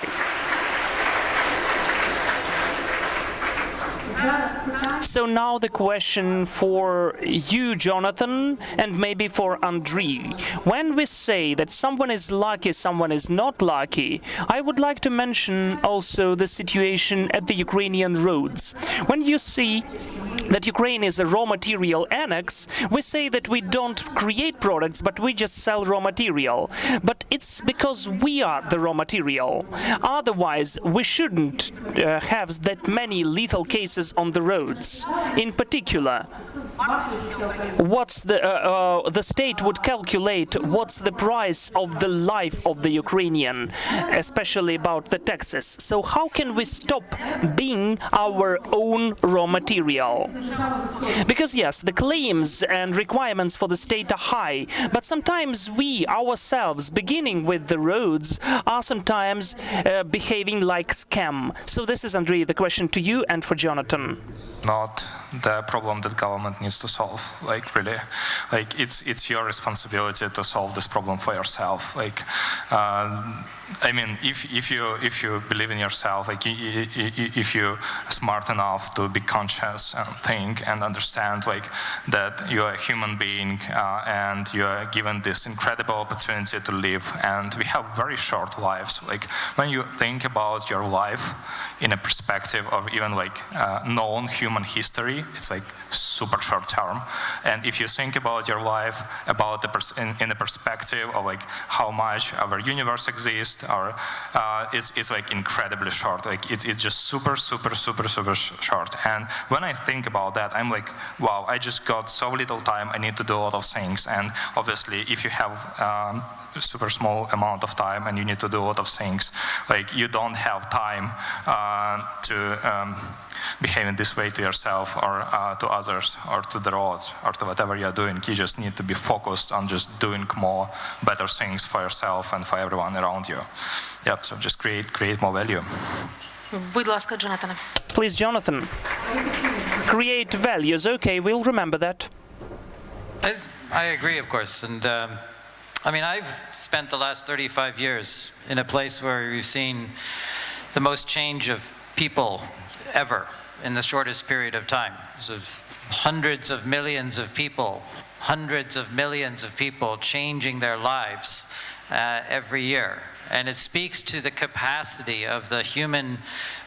So now the question for you, Jonathan, and maybe for Andriy. When we say that someone is lucky, someone is not lucky, I would like to mention also the situation at the Ukrainian roads. When you see that Ukraine is a raw material annex, we say that we don't create products, but we just sell raw material. But it's because we are the raw material. Otherwise, we shouldn't have that many lethal cases on the roads. In particular, what's the state would calculate what's the price of the life of the Ukrainian, especially about the taxes. So how can we stop being our own raw material? Because yes, the claims and requirements for the state are high, but sometimes we ourselves, beginning with the roads, are sometimes behaving like scam. So this is, Andriy, the question to you and for Jonathan. Not the problem that government needs to solve. Really, it's your responsibility to solve this problem for yourself. If you believe in yourself, if you're smart enough to be conscious and think and understand, that you are a human being and you are given this incredible opportunity to live, and we have very short lives. When you think about your life in a perspective of even known human history, century, it's like super short term. And if you think about your life about in the perspective of like how much our universe exists, or it's like incredibly short. Like it's just super short. And when I think about that, I'm like, wow, I just got so little time. I need to do a lot of things. And obviously, if you have a super small amount of time and you need to do a lot of things, like you don't have time to behave in this way to yourself or to others or to the roads or to whatever you're doing. You just need to be focused on just doing more better things for yourself and for everyone around you. Yep, so just create more value. Будь ласка, Джонатане. Please, Jonathan. Create values. Okay, we'll remember that. I agree, of course. And I mean, I've spent the last 35 years in a place where we've seen the most change of people ever in the shortest period of time. So hundreds of millions of people changing their lives every year. And it speaks to the capacity of the human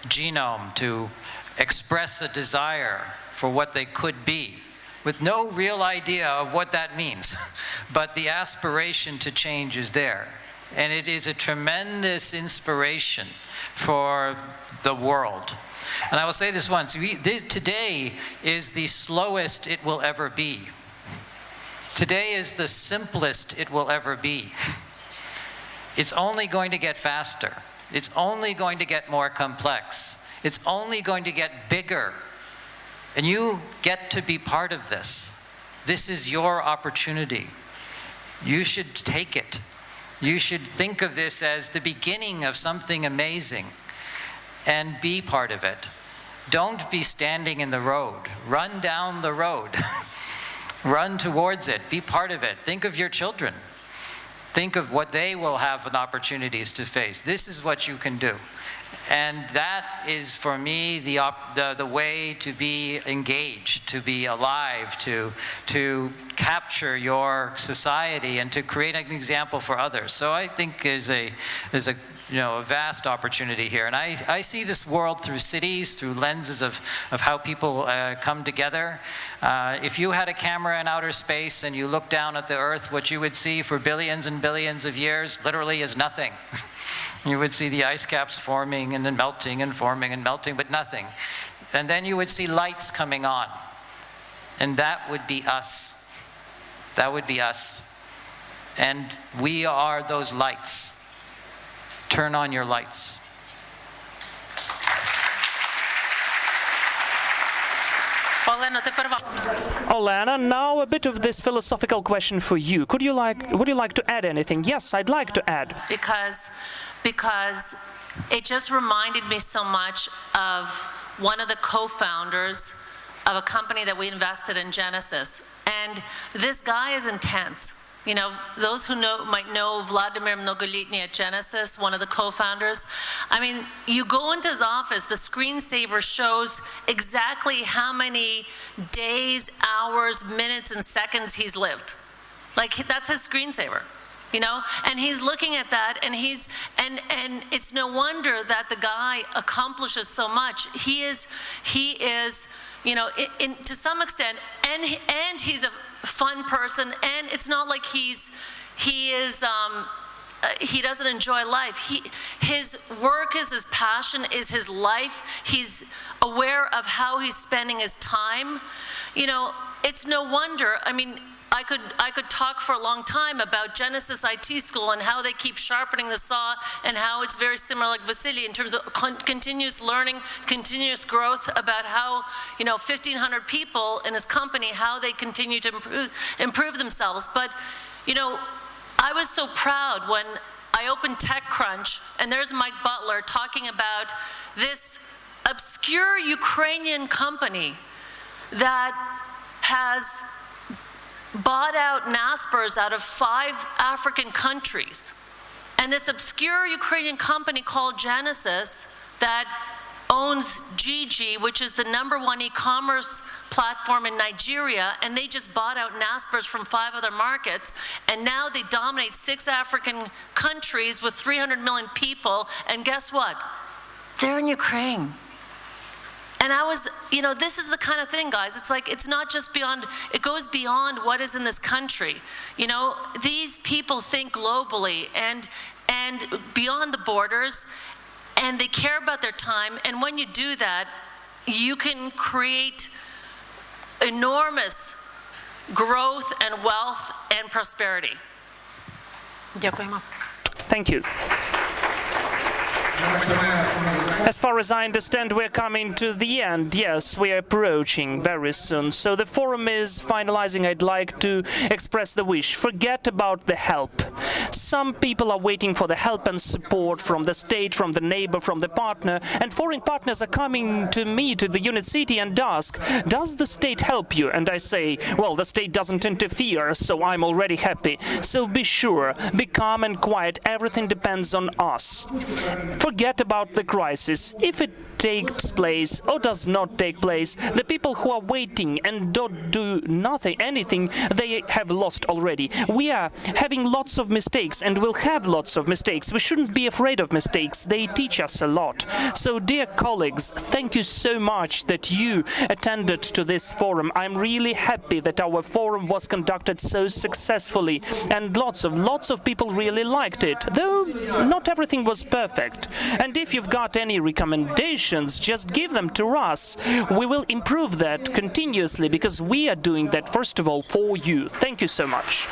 genome to express a desire for what they could be, with no real idea of what that means. But the aspiration to change is there. And it is a tremendous inspiration for the world. And I will say this once, today is the slowest it will ever be. Today is the simplest it will ever be. It's only going to get faster. It's only going to get more complex. It's only going to get bigger. And you get to be part of this. This is your opportunity. You should take it. You should think of this as the beginning of something amazing and be part of it. Don't be standing in the road. Run down the road. Run towards it. Be part of it. Think of your children. Think of what they will have an opportunities to face. This is what you can do. And that is, for me, the way to be engaged, to be alive, to capture your society and to create an example for others. So I think there's a vast opportunity here. And I see this world through cities, through lenses of how people come together. If you had a camera in outer space and you look down at the Earth, what you would see for billions and billions of years literally is nothing. You would see the ice caps forming and then melting and forming and melting, but nothing. And then you would see lights coming on. And that would be us. That would be us. And we are those lights. Turn on your lights. Olena, now a bit of this philosophical question for you. Would you like to add anything? Yes, I'd like to add. Because it just reminded me so much of one of the co-founders of a company that we invested in, Genesis. And this guy is intense. You know, those who might know Vladimir Mnogolitny at Genesis, one of the co-founders. I mean, you go into his office, the screensaver shows exactly how many days, hours, minutes, and seconds he's lived. Like, that's his screensaver. You know, and he's looking at that, and and it's no wonder that the guy accomplishes so much. He is, you know, to some extent, and he's a fun person, and it's not like he doesn't enjoy life. His work is his passion, is his life. He's aware of how he's spending his time. You know, it's no wonder. I mean, I could talk for a long time about Genesis IT School and how they keep sharpening the saw, and how it's very similar, like Vasyl, in terms of continuous learning, continuous growth, about how, you know, 1,500 people in his company, how they continue to improve themselves. But, you know, I was so proud when I opened TechCrunch, and there's Mike Butler talking about this obscure Ukrainian company that has bought out Naspers out of 5 African countries. And this obscure Ukrainian company called Genesis that owns Gigi, which is the #1 e-commerce platform in Nigeria, and they just bought out Naspers from 5 other markets, and now they dominate 6 African countries with 300 million people, and guess what? They're in Ukraine. And I was, you know, this is the kind of thing, guys. It's like, it's not just beyond, it goes beyond what is in this country. You know, these people think globally and beyond the borders, and they care about their time. And when you do that, you can create enormous growth and wealth and prosperity. Дякуємо. Thank you. As far as I understand, we're coming to the end. Yes, we're approaching very soon. So the forum is finalizing. I'd like to express the wish. Forget about the help. Some people are waiting for the help and support from the state, from the neighbor, from the partner. And foreign partners are coming to me, to the unit city, and ask, does the state help you? And I say, well, the state doesn't interfere, so I'm already happy. So be sure, be calm and quiet. Everything depends on us. Forget about the crisis. If it takes place or does not take place, the people who are waiting and don't do anything, they have lost already. We are having lots of mistakes and will have lots of mistakes. We shouldn't be afraid of mistakes. They teach us a lot. So, dear colleagues, thank you so much that you attended to this forum. I'm really happy that our forum was conducted so successfully, and lots of people really liked it, though not everything was perfect. And if you've got any recommendations, just give them to us. We will improve that continuously, because we are doing that, first of all, for you. Thank you so much.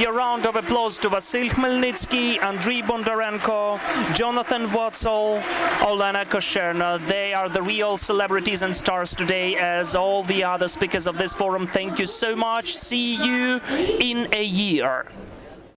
A round of applause to Vasyl Khmelnytsky, Andriy Bondarenko, Jonathan Woetzel, Olena Kosherna. They are the real celebrities and stars today, as all the other speakers of this forum. Thank you so much. See you in a year.